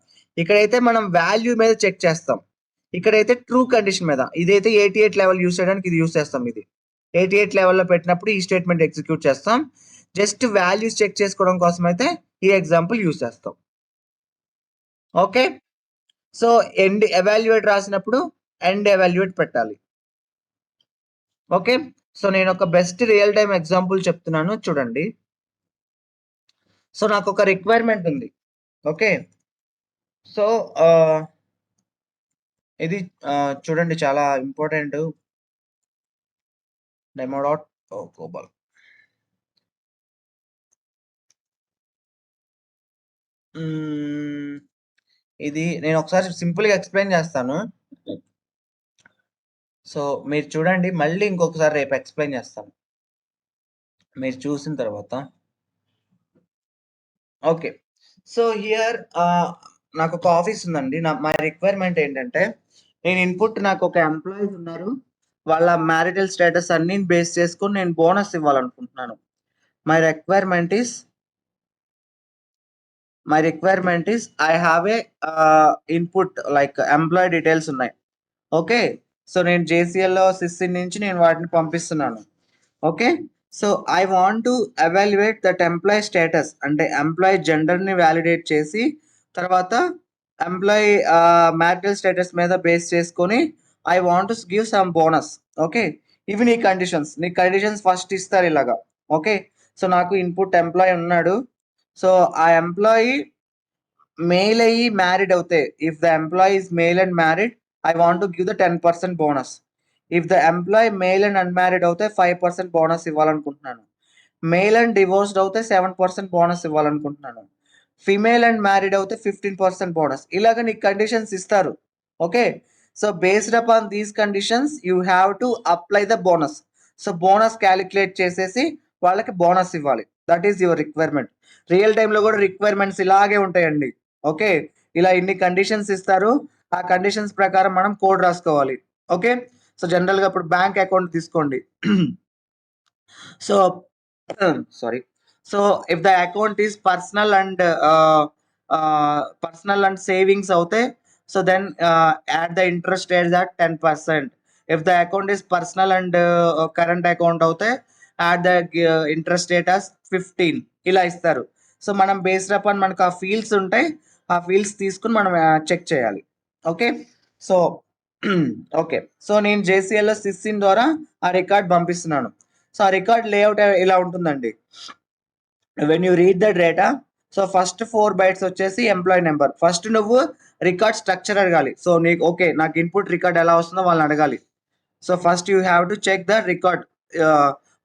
ఇక్కడైతే మనం వాల్యూ మీద చెక్ చేస్తాం. ఇక్కడైతే ట్రూ కండిషన్ మీద. ఇదైతే 88 లెవెల్ యూస్ చేయడానికి ఇది యూస్ చేస్తాం. ఇది 88 లెవెల్లో పెట్టినప్పుడు ఈ స్టేట్మెంట్ ఎగ్జిక్యూట్ చేస్తాం. జస్ట్ వాల్యూస్ చెక్ చేసుకోవడం కోసం అయితే ఈ ఎగ్జాంపుల్ యూస్ చేస్తాం. ఓకే, సో ఎండ్ ఎవాల్యుయేట్ రాసినప్పుడు ఎండ్ ఎవాల్యుయేట్ పెట్టాలి. ఓకే, సో నేను ఒక బెస్ట్ రియల్ టైమ్ ఎగ్జాంపుల్ చెప్తున్నాను చూడండి. సో నాకు ఒక రిక్వైర్మెంట్ ఉంది. ఓకే, సో ఇది చూడండి చాలా ఇంపార్టెంట్. Demo dot కోబల్. ఇది నేను ఒకసారి సింపుల్ గా ఎక్స్ప్లెయిన్ చేస్తాను. సో మీరు చూడండి, మళ్ళీ ఇంకొకసారి రేపు ఎక్స్ప్లెయిన్ చేస్తాను మీరు చూసిన తర్వాత. ఓకే, సో హియర్ నాకు ఒక ఆఫీస్ ఉందండి. మై రిక్వైర్మెంట్ ఏంటంటే నేను ఇన్పుట్ నాకు ఒక ఎంప్లాయీస్ ఉన్నారు. వాళ్ళ మ్యారిటల్ స్టేటస్ అన్ని బేస్ చేసుకొని నేను బోనస్ ఇవ్వాలనుకుంటున్నాను. My requirement is I have a input like employee details ఉన్నాయి. ఓకే, సో నేను జేసీఎల్లో సిస్సిన్ నుంచి నేను వాటిని పంపిస్తున్నాను. Okay, so I want to evaluate that employee status అంటే ఎంప్లాయీ జెండర్ని వ్యాలిడేట్ చేసి తర్వాత ఎంప్లాయీ మ్యారిటల్ స్టేటస్ మీద బేస్ చేసుకొని I want to give some bonus. Okay, ఇవి నీ కండిషన్స్ ఫస్ట్ ఇస్తారు ఇలాగా. ఓకే, సో నాకు ఇన్పుట్ ఎంప్లాయీ ఉన్నాడు. సో ఆ ఎంప్లాయీ మేల్ అయ్యి మ్యారీడ్ అవుతే if the employee is male and married I want to give the 10% bonus. If the employee male and unmarried అవుతే 5% బోనస్ ఇవ్వాలనుకుంటున్నాను. మేల్ అండ్ డివోర్స్డ్ అవుతే 7% bonus ఇవ్వాలనుకుంటున్నాను. Female and married అవుతే 15% bonus. ఇలాగ నీకు conditions ఇస్తారు. Okay, so based upon these conditions you have to apply the bonus. So bonus calculate చేసేసి వాళ్ళకి బోనస్ ఇవ్వాలి. That is your requirement. Real టైంలో కూడా రిక్వైర్మెంట్స్ ఇలాగే ఉంటాయండి. ఓకే, ఇలా ఇన్ని కండిషన్స్ ఇస్తారు. ఆ కండిషన్స్ ప్రకారం మనం కోడ్ రాసుకోవాలి. ఓకే, సో జనరల్గా ఇప్పుడు బ్యాంక్ అకౌంట్ తీసుకోండి. So sorry, so if the account is personal and savings అవుతే so then add the interest rate at 10%. If the account is personal and current account అవుతే add the interest rate as 15. ఇలా ఇస్తారు. So మనం based upon మనకు ఆ fields ఉంటాయి. ఆ fields తీసుకుని మనం చెక్ చేయాలి. ఓకే, సో ఓకే, సో నేను జేసీఎల్లో సిస్సిన్ ద్వారా ఆ రికార్డ్ పంపిస్తున్నాను. సో ఆ రికార్డ్ లేఅవుట్ ఇలా ఉంటుందండి. When you read the data, so first 4 bytes వచ్చేసి ఎంప్లాయీ నెంబర్. ఫస్ట్ నువ్వు రికార్డ్ స్ట్రక్చర్ అడగాలి. సో నీకు ఓకే నాకు ఇన్పుట్ రికార్డ్ ఎలా వస్తుందో వాళ్ళని అడగాలి. So first you have to check the record.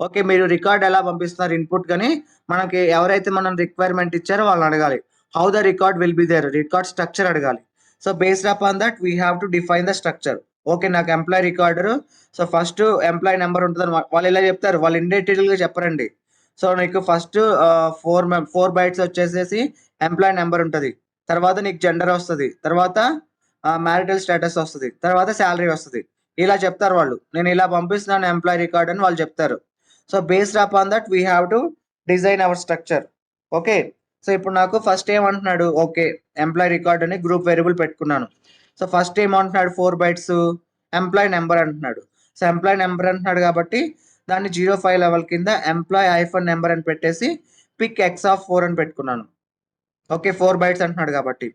Okay, మీరు రికార్డ్ ఎలా పంపిస్తున్నారు ఇన్పుట్ కానీ మనకి ఎవరైతే మనం రిక్వైర్మెంట్ ఇచ్చారో వాళ్ళని అడగాలి. How the record will be there, record structure అడగాలి. So based upon that we have to define the structure. Okay, నాకు employee recorder, so first employee number ఉంటుందని వాళ్ళు ఇలా చెప్తారు. వాళ్ళు ఇండెటెడ్గా చెప్పరండి. సో నీకు ఫస్ట్ 4 bytes వచ్చేసేసి ఎంప్లాయీ నెంబర్ ఉంటుంది. తర్వాత నీకు జెండర్ వస్తుంది, తర్వాత మ్యారిటల్ స్టేటస్ వస్తుంది, తర్వాత శాలరీ వస్తుంది. ఇలా చెప్తారు వాళ్ళు. నేను ఇలా పంపిస్తున్నాను ఎంప్లాయీ రికార్డ్ అని వాళ్ళు చెప్తారు. So based upon that we have to design our structure. Okay, so ఇప్పుడు నాకు ఫస్ట్ ఏమంటున్నాడు, ఓకే ఎంప్లాయీ రికార్డ్ అని గ్రూప్ వేరియబుల్ పెట్టుకున్నాను. సో ఫస్ట్ ఏమంటున్నాడు 4 bytes ఎంప్లాయీ నెంబర్ అంటున్నాడు. సో ఎంప్లాయీ నెంబర్ అంటున్నాడు కాబట్టి దాన్ని 05 లెవెల్ కింద ఎంప్లాయీ ఐఫన్ నెంబర్ అని పెట్టేసి పిక్ x(4) అని పెట్టుకున్నాను. ఓకే, 4 bytes అంటున్నాడు కాబట్టి.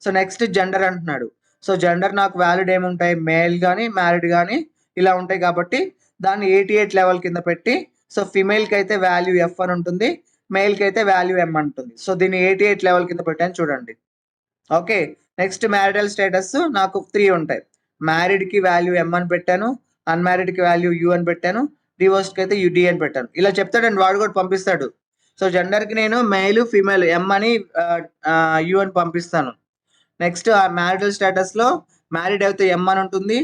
సో నెక్స్ట్ జెండర్ అంటున్నాడు. సో జెండర్ నాకు వ్యాలిడ్ ఏముంటాయి, మేల్ కానీ మ్యారీడ్ కానీ ఇలా ఉంటాయి కాబట్టి దాన్ని 88 లెవెల్ కింద పెట్టి, సో ఫిమేల్కి అయితే వాల్యూ ఎఫ్ అని ఉంటుంది, మేల్కి అయితే వాల్యూ ఎం ఉంటుంది. సో దీన్ని 88 లెవెల్ కింద పెట్టాను చూడండి. ఓకే, నెక్స్ట్ మ్యారిటల్ స్టేటస్ నాకు 3 ఉంటాయి. మ్యారీడ్కి వాల్యూ ఎం అని పెట్టాను, అన్మ్యారీడ్కి వాల్యూ యూ అని పెట్టాను, డివోర్స్కి అయితే యుడి అని పెట్టాను. ఇలా చెప్తాడండి, వాడు కూడా పంపిస్తాడు. సో జెండర్కి నేను మెయిల్ ఫీమేల్ ఎం అని యూ అని పంపిస్తాను. నెక్స్ట్ ఆ మ్యారిటల్ స్టేటస్లో మ్యారీడ్ అయితే ఎం అని ఉంటుంది.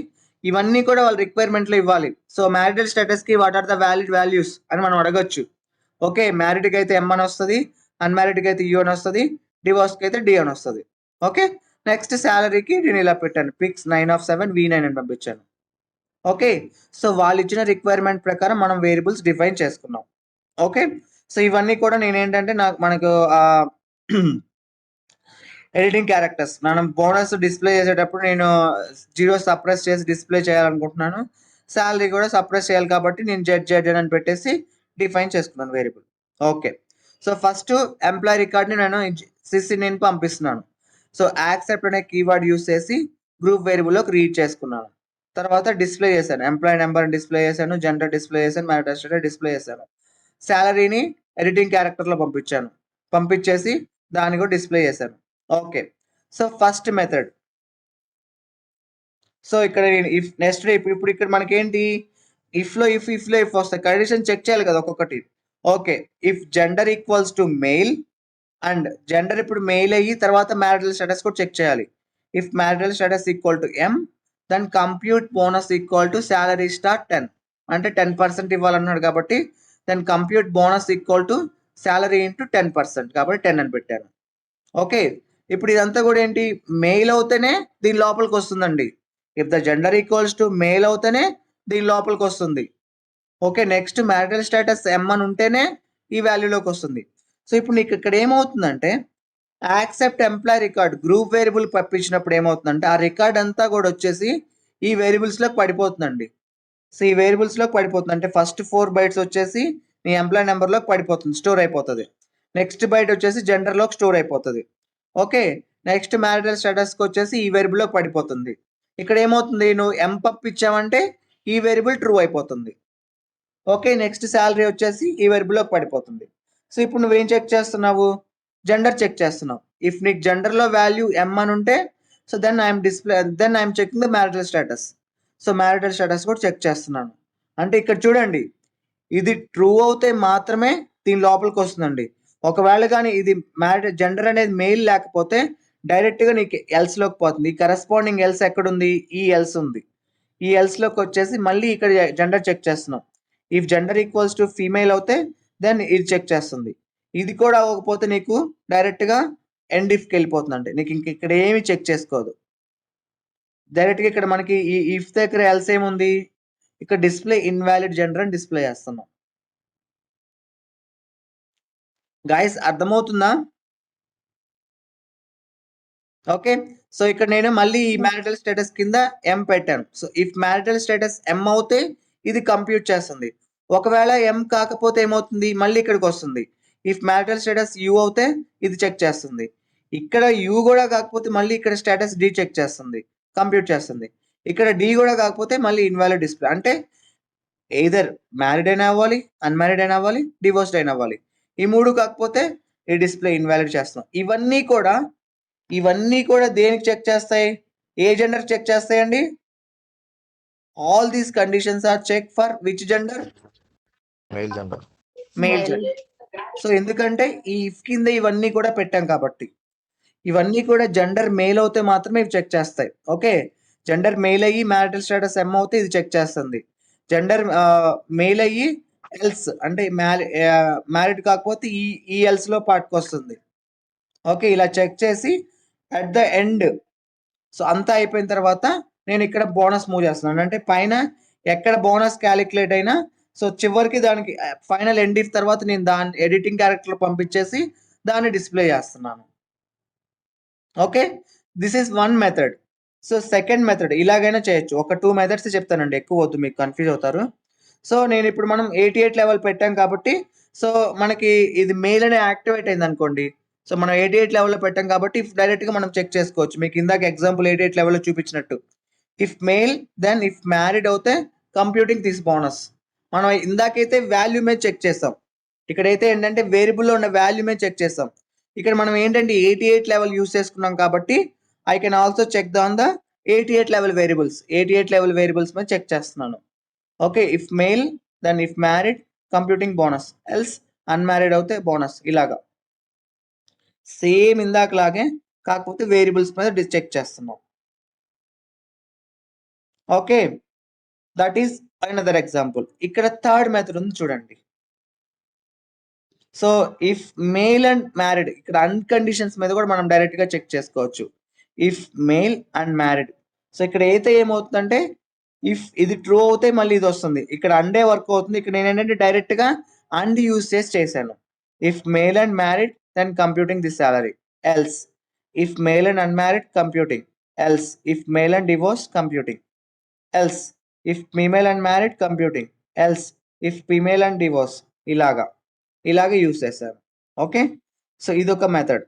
ఇవన్నీ కూడా వాళ్ళ రిక్వైర్మెంట్లో ఇవ్వాలి. సో మ్యారిటల్ స్టేటస్కి what are the valid values అని మనం అడగొచ్చు. ఓకే, మ్యారీడ్కి అయితే ఎం అని వస్తుంది, అన్మ్యారీడ్కి అయితే యూ అని వస్తుంది, డివోర్స్కి అయితే డి అని వస్తుంది. ఓకే, నెక్స్ట్ శాలరీకి నేను ఇలా పెట్టాను పిక్స్ 9/7 V9 అని పంపించాను. ఓకే, సో వాళ్ళు ఇచ్చిన రిక్వైర్మెంట్ ప్రకారం మనం వేరియబుల్స్ డిఫైన్ చేసుకున్నాం. ఓకే, సో ఇవన్నీ కూడా నేనేంటంటే మనకు ఎడిటింగ్ క్యారెక్టర్స్ మనం బోనస్ డిస్ప్లే చేసేటప్పుడు నేను 0 సప్రెస్ చేసి డిస్ప్లే చేయాలనుకుంటున్నాను. శాలరీ కూడా సప్రెస్ చేయాలి కాబట్టి నేను జెడ్ అని పెట్టేసి డిఫైన్ చేసుకున్నాను variable. Okay, so first employee రికార్డ్ని నేను నేను పంపిస్తున్నాను. సో యాక్సెప్ట్ అనే కీవర్డ్ యూస్ చేసి గ్రూప్ వేరియబుల్లోకి రీడ్ చేసుకున్నాను. తర్వాత డిస్ప్లే చేశాను, ఎంప్లాయీ నెంబర్ డిస్ప్లే చేశాను, జెండర్ డిస్ప్లే చేశాను, మ్యారిటల్ స్టేటస్ డిస్ప్లే చేశాను. శాలరీని ఎడిటింగ్ క్యారెక్టర్లో పంపించాను, పంపించేసి దాన్ని కూడా డిస్ప్లే చేశాను. Okay, so first method. So ఇక్కడ నేను ఇఫ్ నెక్స్ట్ ఇప్పుడు ఇక్కడ మనకేంటి ఇఫ్లో ఇఫ్ వస్తాయి, కండిషన్ చెక్ చేయాలి కదా ఒక్కొక్కటి. Okay, if gender equals to male and gender ఇప్పుడు మెయిల్ అయ్యి తర్వాత మ్యారిటల్ స్టేటస్ కూడా చెక్ చేయాలి. If marital status equal to M then compute bonus equal to salary star 10 అంటే 10% ఇవ్వాలన్నాడు కాబట్టి then compute bonus equal to salary into 10% కాబట్టి 10 అని పెట్టాను. ఓకే, ఇప్పుడు ఇదంతా కూడా ఏంటి, మెయిల్ అవుతేనే దీని లోపలికి వస్తుందండి. If the gender equals to male అవుతేనే దీని లోపలికి వస్తుంది. Okay, next marital status M అని ఉంటేనే ఈ వాల్యూలోకి వస్తుంది. సో ఇప్పుడు నీకు ఇక్కడ ఏమవుతుందంటే accept employee record group variable పంపించినప్పుడు ఏమవుతుందంటే ఆ రికార్డ్ అంతా కూడా వచ్చేసి ఈ వేరియబుల్స్లోకి పడిపోతుందండి. సో ఈ వేరియబుల్స్లోకి పడిపోతుంది అంటే ఫస్ట్ 4 bytes వచ్చేసి నీ ఎంప్లాయ్ నెంబర్లోకి పడిపోతుంది, స్టోర్ అయిపోతుంది. నెక్స్ట్ బైట్ వచ్చేసి జెండర్లోకి స్టోర్ అయిపోతుంది. ఓకే, నెక్స్ట్ మ్యారిటల్ స్టేటస్కి వచ్చేసి ఈ వేరియబుల్లోకి పడిపోతుంది. ఇక్కడ ఏమవుతుంది, నువ్వు ఎం పంపించావంటే ఈ వేరియబుల్ ట్రూ అయిపోతుంది. ఓకే, నెక్స్ట్ శాలరీ వచ్చేసి ఈ వేరియబుల్లోకి పడిపోతుంది. సో ఇప్పుడు నువ్వేం చెక్ చేస్తున్నావు, జెండర్ చెక్ చేస్తున్నావు. ఇఫ్ నీకు జెండర్లో వాల్యూ ఎం అని ఉంటే so then I'm checking the marital status. So marital status కూడా చెక్ చేస్తున్నాను. అంటే ఇక్కడ చూడండి, ఇది ట్రూ అవుతే మాత్రమే దీని లోపలికి వస్తుందండి. ఒకవేళ కానీ ఇది జెండర్ అనేది మెయిల్ లేకపోతే డైరెక్ట్గా నీకు ఎల్స్లోకి పోతుంది. ఈ కరెస్పాండింగ్ ఎల్స్ ఎక్కడుంది, ఈ ఎల్స్ ఉంది. ఈ ఎల్స్లోకి వచ్చేసి మళ్ళీ ఇక్కడ జెండర్ చెక్ చేస్తున్నాం. If gender equals to female అవుతే దెన్ ఇది చెక్ చేస్తుంది. ఇది కూడా అవ్వకపోతే నీకు డైరెక్ట్గా ఎండ్ ఇఫ్కి వెళ్ళిపోతుందండి. నీకు ఇంక ఇక్కడ ఏమి చెక్ చేసుకోదు. డైరెక్ట్గా ఇక్కడ మనకి ఈ ఇఫ్ దగ్గర ఎల్స్ ఏముంది, ఇక్కడ డిస్ప్లే ఇన్వాలిడ్ జెండర్ అని డిస్ప్లే చేస్తున్నాం. గైస్ అర్థమవుతుందా? ఓకే, సో ఇక్కడ నేను మళ్ళీ ఈ మ్యారిటల్ స్టేటస్ కింద ఎం పెట్టాను. సో ఇఫ్ మ్యారిటల్ స్టేటస్ ఎం అవుతే ఇది కంప్యూట్ చేస్తుంది. ఒకవేళ ఎం కాకపోతే ఏమవుతుంది, మళ్ళీ ఇక్కడికి వస్తుంది. ఇఫ్ మ్యారిటల్ స్టేటస్ యూ అవుతే ఇది చెక్ చేస్తుంది. ఇక్కడ యూ కూడా కాకపోతే మళ్ళీ ఇక్కడ స్టేటస్ డి చెక్ చేస్తుంది, కంప్యూట్ చేస్తుంది. ఇక్కడ డి కూడా కాకపోతే మళ్ళీ ఇన్వాలిడ్ డిస్ప్లే అంటే ఎయిదర్ మ్యారీడ్ అయినా అవ్వాలి, అన్మ్యారీడ్ అయినా అవ్వాలి, డివోర్స్డ్ అయినా అవ్వాలి. ఈ మూడు కాకపోతే ఈ డిస్ప్లే ఇన్వాలిడ్ చేస్తాం. ఇవన్నీ కూడా దేనికి చెక్ చేస్తాయి, ఏ జెండర్ చెక్ చేస్తాయండి? All these conditions are check for which gender? Male gender. Male gender. So ఎందుకంటే ఈ ఇఫ్ కింద ఇవన్నీ కూడా పెట్టాం కాబట్టి ఇవన్నీ కూడా జెండర్ మెయిల్ అవుతే మాత్రమే ఇవి చెక్ చేస్తాయి. ఓకే, జెండర్ మెయిల్ అయ్యి మ్యారిటల్ స్టేటస్ ఎం అవుతే ఇది చెక్ చేస్తుంది. జెండర్ మెయిల్ అయ్యి ఎల్స్ అంటే మ్యారీడ్ కాకపోతే ఈ ఎల్స్లో పార్ట్కి వస్తుంది. ఓకే, ఇలా చెక్ చేసి అట్ ద ఎండ్ సో అంతా అయిపోయిన తర్వాత నేను ఇక్కడ బోనస్ మూవ్ చేస్తున్నాను. అంటే పైన ఎక్కడ బోనస్ క్యాలిక్యులేట్ అయినా సో చివరికి దానికి ఫైనల్ ఎండ్ ఇఫ్ తర్వాత నేను దాని ఎడిటింగ్ క్యారెక్టర్ పంపించేసి దాన్ని డిస్ప్లే చేస్తున్నాను. Okay, this is one method. So second method ఇలాగైనా చేయొచ్చు. ఒక 2 మెథడ్స్ చెప్తానండి, ఎక్కువ వద్దు, మీకు కన్ఫ్యూజ్ అవుతారు. సో నేను ఇప్పుడు మనం 88 లెవెల్ పెట్టాం కాబట్టి సో మనకి ఇది మెయిల్ అనే యాక్టివేట్ అయింది అనుకోండి. సో మనం 88 లెవెల్లో పెట్టాం కాబట్టి డైరెక్ట్ గా మనం చెక్ చేసుకోవచ్చు. మీకు ఇందాక ఎగ్జాంపుల్ 88 లెవెల్లో చూపించినట్టు if male then if married అవుతే కంప్యూటింగ్ దిస్ బోనస్. మనం ఇందాకైతే వాల్యూ మీద చెక్ చేస్తాం, ఇక్కడైతే ఏంటంటే వేరియబుల్లో ఉన్న వాల్యూ మీద చెక్ చేస్తాం. ఇక్కడ మనం ఏంటంటే 88 లెవెల్ యూస్ చేసుకున్నాం కాబట్టి I can also check the 88 level variables. 88 level variables మీద చెక్ చేస్తున్నాను. Okay, if male then if married computing bonus, else unmarried అవుతే బోనస్. ఇలాగా సేమ్ ఇందాకలాగే, కాకపోతే వేరియబుల్స్ మీద చెక్ చేస్తున్నాం. Okay, that is another example. ఇక్కడ థర్డ్ మెథడ్ ఉంది చూడండి. So if male and married, ఇక్కడ అన్కండిషన్స్ మీద కూడా మనం డైరెక్ట్ గా చెక్ చేసుకోవచ్చు. If male and married, so ఇక్కడ అయితే ఏమవుతుందంటే ఇఫ్ ఇది ట్రూ అవుతే మళ్ళీ ఇది వస్తుంది, ఇక్కడ అండే వర్క్ అవుతుంది. ఇక్కడ నేను ఏంటంటే డైరెక్ట్ గా అండ్ యూస్ చేశాను. If male and married then computing the salary, else if male and unmarried computing, else if male and divorce computing, else if female and married computing, else if female and divorce. ఇలాగే use చేశారు. Okay, so ఇదొక మెథడ్.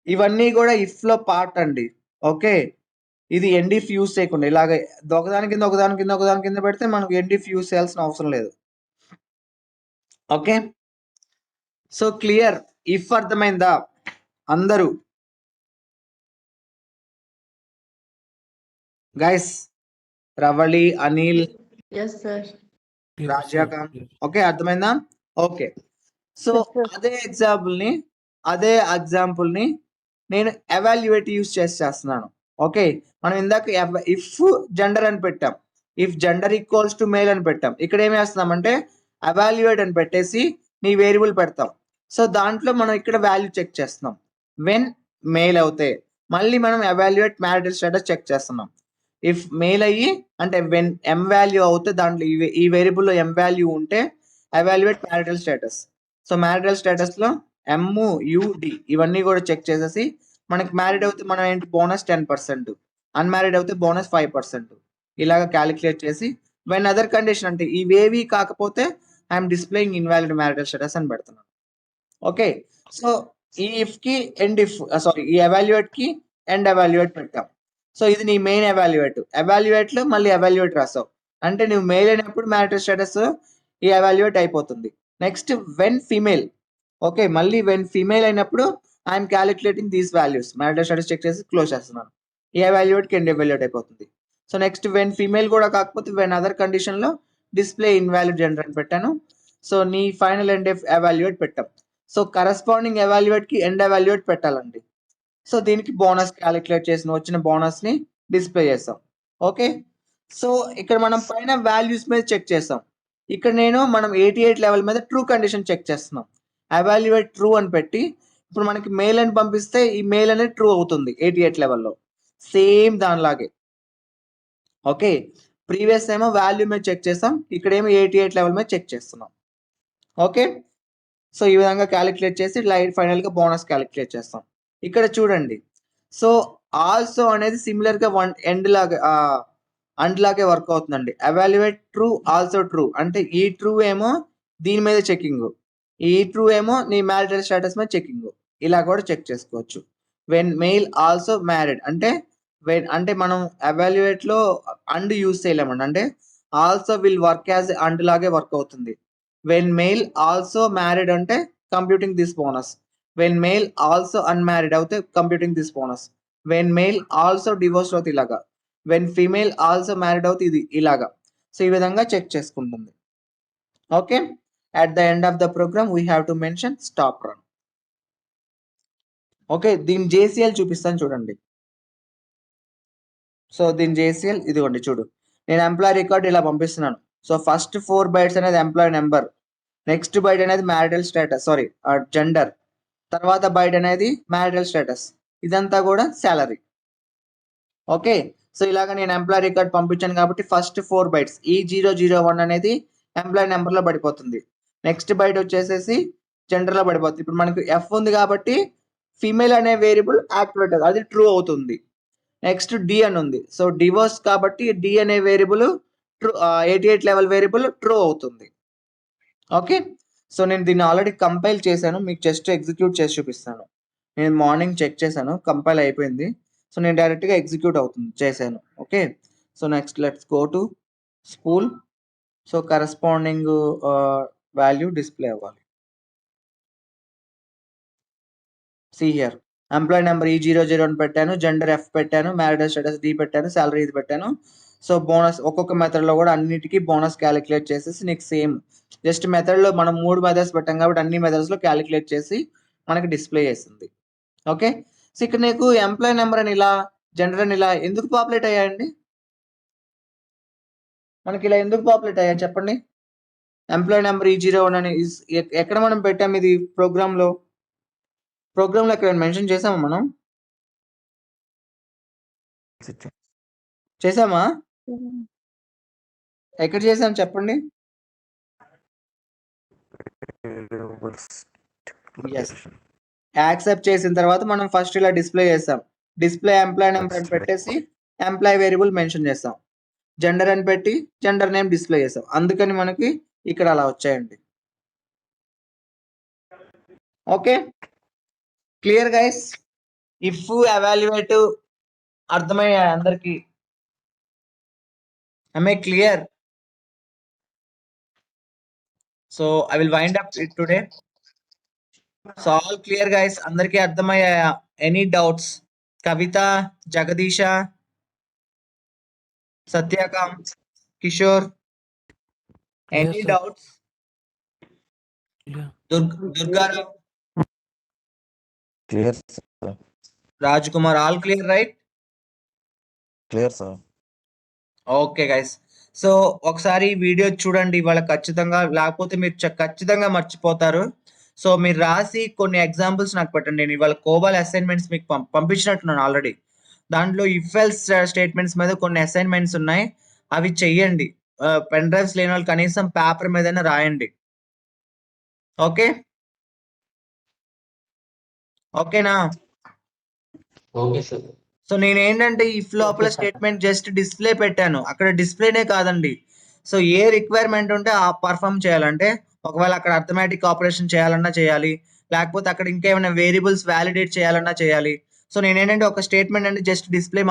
ఇవన్నీ కూడా if లో part అండి. Okay, ఇది end if use చేయకుండా ఇలాగే ఒకదాని కింద ఒకదాని కింద ఒకదాని కింద పెడితే మనకు ఎండ్ ఇఫ్ యూస్ చేయాల్సిన అవసరం లేదు. Okay, so clear? ఇఫ్ అర్థమైందా అందరూ guys? Ravali, Anil, Yes, sir. Clear, Rajakanth, clear. Okay అర్థమైందా? Okay, so Yes, sir. అదే ఎగ్జాంపుల్ ని నేను ఎవాల్యుయేట్ యూస్ చేస్తున్నాను. ఓకే, మనం ఇందాక ఇఫ్ జెండర్ అని పెట్టాం, if gender equals to male అని పెట్టాం. ఇక్కడ ఏం చేస్తున్నామంటే ఎవాల్యుయేట్ అని పెట్టేసి నీ వేరియబుల్ పెడతాం. సో దాంట్లో మనం ఇక్కడ వాల్యూ చెక్ చేస్తున్నాం. వెన్ మేల్ అవుతే మళ్ళీ మనం ఎవాల్యుయేట్ మ్యారిటల్ స్టేటస్ చెక్ చేస్తున్నాం. ఇఫ్ మెయిల్ అయ్యి అంటే వెన్ ఎం వాల్యూ అవుతే దాంట్లో ఈ వేరియబుల్లో ఎం వాల్యూ ఉంటే evaluate marital status. So marital status లో ఎమ్, యుడి ఇవన్నీ కూడా చెక్ చేసేసి మనకి మ్యారీడ్ అవుతే మనం ఏంటి బోనస్ 10%, అన్మ్యారీడ్ అవుతే బోనస్ 5%. ఇలాగ క్యాలిక్యులేట్ చేసి వెన్ అదర్ కండిషన్ అంటే ఇవేవి కాకపోతే I'm displaying invalid marital status అని పెడుతున్నాను. ఓకే, సో ఈ ఇఫ్ కి ఎండ్ ఇఫ్ సారీ ఈ ఎవాల్యుయేట్ కి ఎండ్ ఎవాల్యుయేట్ పెట్టాం. సో ఇది నీ మెయిన్ ఎవాల్యుయేట్ లో మళ్ళీ ఎవాల్యుయేట్ రాసావు అంటే నువ్వు మెయిల్ అయినప్పుడు మ్యారిటల్ స్టేటస్ ఈ ఎవాల్యుయేట్ అయిపోతుంది. నెక్స్ట్ వెన్ ఫీమేల్, ఓకే మళ్ళీ వెన్ ఫీమేల్ అయినప్పుడు I'm calculating these values, marital status check చేసి క్లోజ్ చేస్తున్నాను. ఈ ఎవాల్యుయేట్ కి ఎండ్ ఎవాల్యుయేట్ అయిపోతుంది. సో నెక్స్ట్ వెన్ ఫీమేల్ కూడా కాకపోతే వెన్ అదర్ కండిషన్ లో డిస్ప్లే ఇన్వాలిడ్ జెండర్ అని పెట్టాను. సో నీ ఫైనల్ ఎండ్ ఎవాల్యుయేట్ పెట్టాం. సో కరస్పాండింగ్ ఎవాల్యుయేట్ కి ఎండ్ ఎవాల్యుయేట్ పెట్టాలండి. సో దీనికి బోనస్ క్యాలిక్యులేట్ చేసిన వచ్చిన బోనస్ ని డిస్ప్లే చేస్తాం. ఓకే, సో ఇక్కడ మనం పైన వాల్యూస్ మీద చెక్ చేస్తాం. ఇక్కడ మనం 88 లెవెల్ మీద ట్రూ కండిషన్ చెక్ చేస్తున్నాం. ఎవాల్యుయేట్ ట్రూ అని పెట్టి ఇప్పుడు మనకి మెయిల్ అని పంపిస్తే ఈ మెయిల్ అనేది ట్రూ అవుతుంది 88 లెవెల్లో, సేమ్ దానిలాగే. ఓకే, ప్రీవియస్ ఏమో వాల్యూ మీద చెక్ చేస్తాం, ఇక్కడ ఏమో 88 లెవెల్ మీద చెక్ చేస్తున్నాం. ఓకే, సో ఈ విధంగా క్యాలిక్యులేట్ చేసి ఫైనల్ గా బోనస్ క్యాలిక్యులేట్ చేస్తాం. ఇక్కడ చూడండి, సో ఆల్సో అనేది సిమిలర్ గా ఎండ్ లాగే వర్క్ అవుతుందండి. ఎవాల్యుయేట్ ట్రూ ఆల్సో ట్రూ అంటే ఈ ట్రూ ఏమో దీని మీద చెకింగ్, ఈ ట్రూ ఏమో నీ మ్యారిటల్ స్టేటస్ మీద చెకింగ్. ఇలా కూడా చెక్ చేసుకోవచ్చు. వెన్ మెయిల్ ఆల్సో మ్యారీడ్ అంటే మనం ఎవాల్యుయేట్ లో అండ్ యూస్ చేయలేమండి, అంటే also will work as and లాగే వర్క్ అవుతుంది. వెన్ మెయిల్ ఆల్సో మ్యారీడ్ అంటే computing this bonus. When male also unmarried అవుతే computing this bonus. When male also divorce అవుతే ఇలాగా. వెన్ ఫీమేల్ ఆల్సో మ్యారీడ్ అవుతే ఇది ఇలాగా. సో ఈ విధంగా చెక్ చేసుకుంటుంది. Okay, at the end of the program we have to mention stop run. Okay, దీని జేసీఎల్ చూపిస్తాను చూడండి. సో దీని జేసీఎల్ ఇదిగోండి చూడు, నేను ఎంప్లాయీ రికార్డ్ ఇలా పంపిస్తున్నాను. సో ఫస్ట్ 4 బైట్స్ అనేది ఎంప్లాయీ నెంబర్, నెక్స్ట్ బైట్ అనేది మ్యారిటల్ స్టేటస్ సారీ జెండర్, తర్వాత బైట్ అనేది మ్యారిటల్ స్టేటస్, ఇదంతా కూడా శాలరీ. ఓకే, సో ఇలాగ నేను ఎంప్లాయ్ రికార్డ్ పంపించాను కాబట్టి ఫస్ట్ 4 బైట్స్ E001 అనేది ఎంప్లాయ్ నెంబర్లో పడిపోతుంది. నెక్స్ట్ బైట్ వచ్చేసేసి జెండర్లో పడిపోతుంది. ఇప్పుడు మనకు F ఉంది కాబట్టి ఫీమేల్ అనే వేరియబుల్ యాక్టివేట్ అవుతుంది, అది ట్రూ అవుతుంది. నెక్స్ట్ D అని ఉంది, సో డివోర్స్ కాబట్టి D అనే variable true 88 level variable true అవుతుంది. ఓకే, సో నేను దీన్ని ఆల్రెడీ కంపైల్ చేశాను, మీకు జస్ట్ ఎగ్జిక్యూట్ చేసి చూపిస్తాను. నేను మార్నింగ్ చెక్ చేశాను, కంపైల్ అయిపోయింది. సో నేను డైరెక్ట్గా ఎగ్జిక్యూట్ అవుతుంది చేశాను. Okay, so next let's go to school. So corresponding value display అవ్వాలి. See here employee number E001 పెట్టాను, జెండర్ F పెట్టాను, మ్యారిటల్ స్టేటస్ D పెట్టాను, శాలరీ ఇది పెట్టాను. సో బోనస్ ఒక్కొక్క మెథడ్లో కూడా అన్నిటికీ బోనస్ క్యాలిక్యులేట్ చేసేసి నీకు సేమ్ జస్ట్ మెథడ్లో మనం 3 మెథడ్స్ పెట్టాం కాబట్టి అన్ని మెథడ్స్లో క్యాలిక్యులేట్ చేసి మనకి డిస్ప్లే చేస్తుంది. ఓకే, సో ఇక్కడ నీకు ఎంప్లాయ్ నెంబర్ అని ఇలా జెండర్ అని ఇలా ఎందుకు పాపులేట్ అయ్యాయండి? మనకి ఇలా ఎందుకు పాపులేట్ అయ్యాయి చెప్పండి? ఎంప్లాయ్ నెంబర్ E01 అని ఎక్కడ మనం పెట్టాం? ఇది ప్రోగ్రామ్లో ఎక్కడ మెన్షన్ చేసామా మనం? చేసామా? ఎక్కడ చేసాం చెప్పండి? యాక్సెప్ట్ చేసిన తర్వాత మనం ఫస్ట్ ఇలా డిస్ప్లే చేస్తాం. డిస్ప్లే ఎంప్లాయ్ నెంబర్ అని పెట్టేసి ఎంప్లాయ్ వేరియబుల్ మెన్షన్ చేస్తాం, జెండర్ అని పెట్టి జెండర్ నేమ్ డిస్ప్లే చేస్తాం. అందుకని మనకి ఇక్కడ అలా వచ్చాయండి. Okay, clear guys? If evaluate అర్థమయ్యాయి అందరికి? am I clear? So I will wind up it today. So all clear guys, అందరికి అర్థమయ్యాయా? Any doubts? Kavitha, Jagadisha, Satyakam, Kishore, any sir. Doubts? Clear. Durgarao, clear sir. Raj Kumar, all clear right? Clear sir. Okay guys, so ఒకసారి video చూడండి ఇవాళ ఖచ్చితంగా, లేకపోతే మీరు ఖచ్చితంగా మర్చిపోతారు. So మీరు రాసి కొన్ని ఎగ్జాంపుల్స్ నాకు పెట్టండి. నేను ఇవాళ కోబాల్ అసైన్మెంట్స్ మీకు పంపించినట్టున్నాను ఆల్రెడీ. దాంట్లో ఇఫ్ ఎల్స్ స్టేట్మెంట్స్ మీద కొన్ని అసైన్మెంట్స్ ఉన్నాయి, అవి చెయ్యండి. పెన్ డ్రైవ్స్ లేని వాళ్ళు కనీసం పేపర్ మీదైనా రాయండి. ఓకే, ఓకేనా? Okay sir. సో నేనేంటంటే ఇఫ్ లోపల Okay, sir. Statement just display పెట్టాను, అక్కడ డిస్ప్లేనే కాదండి. సో ఏ రిక్వైర్మెంట్ ఉంటే ఆ పర్ఫామ్ చేయాలంటే, ఒకవేళ అక్కడ అర్థమెటిక్ ఆపరేషన్ చేయాలన్నా చేయాలి, లేకపోతే అక్కడ ఇంకేమైనా వేరియబుల్స్ వ్యాలిడేట్ చేయాలన్నా చేయాలి. సో నేనేంటంటే ఒక స్టేట్మెంట్ అంటే జస్ట్ డిస్ప్లే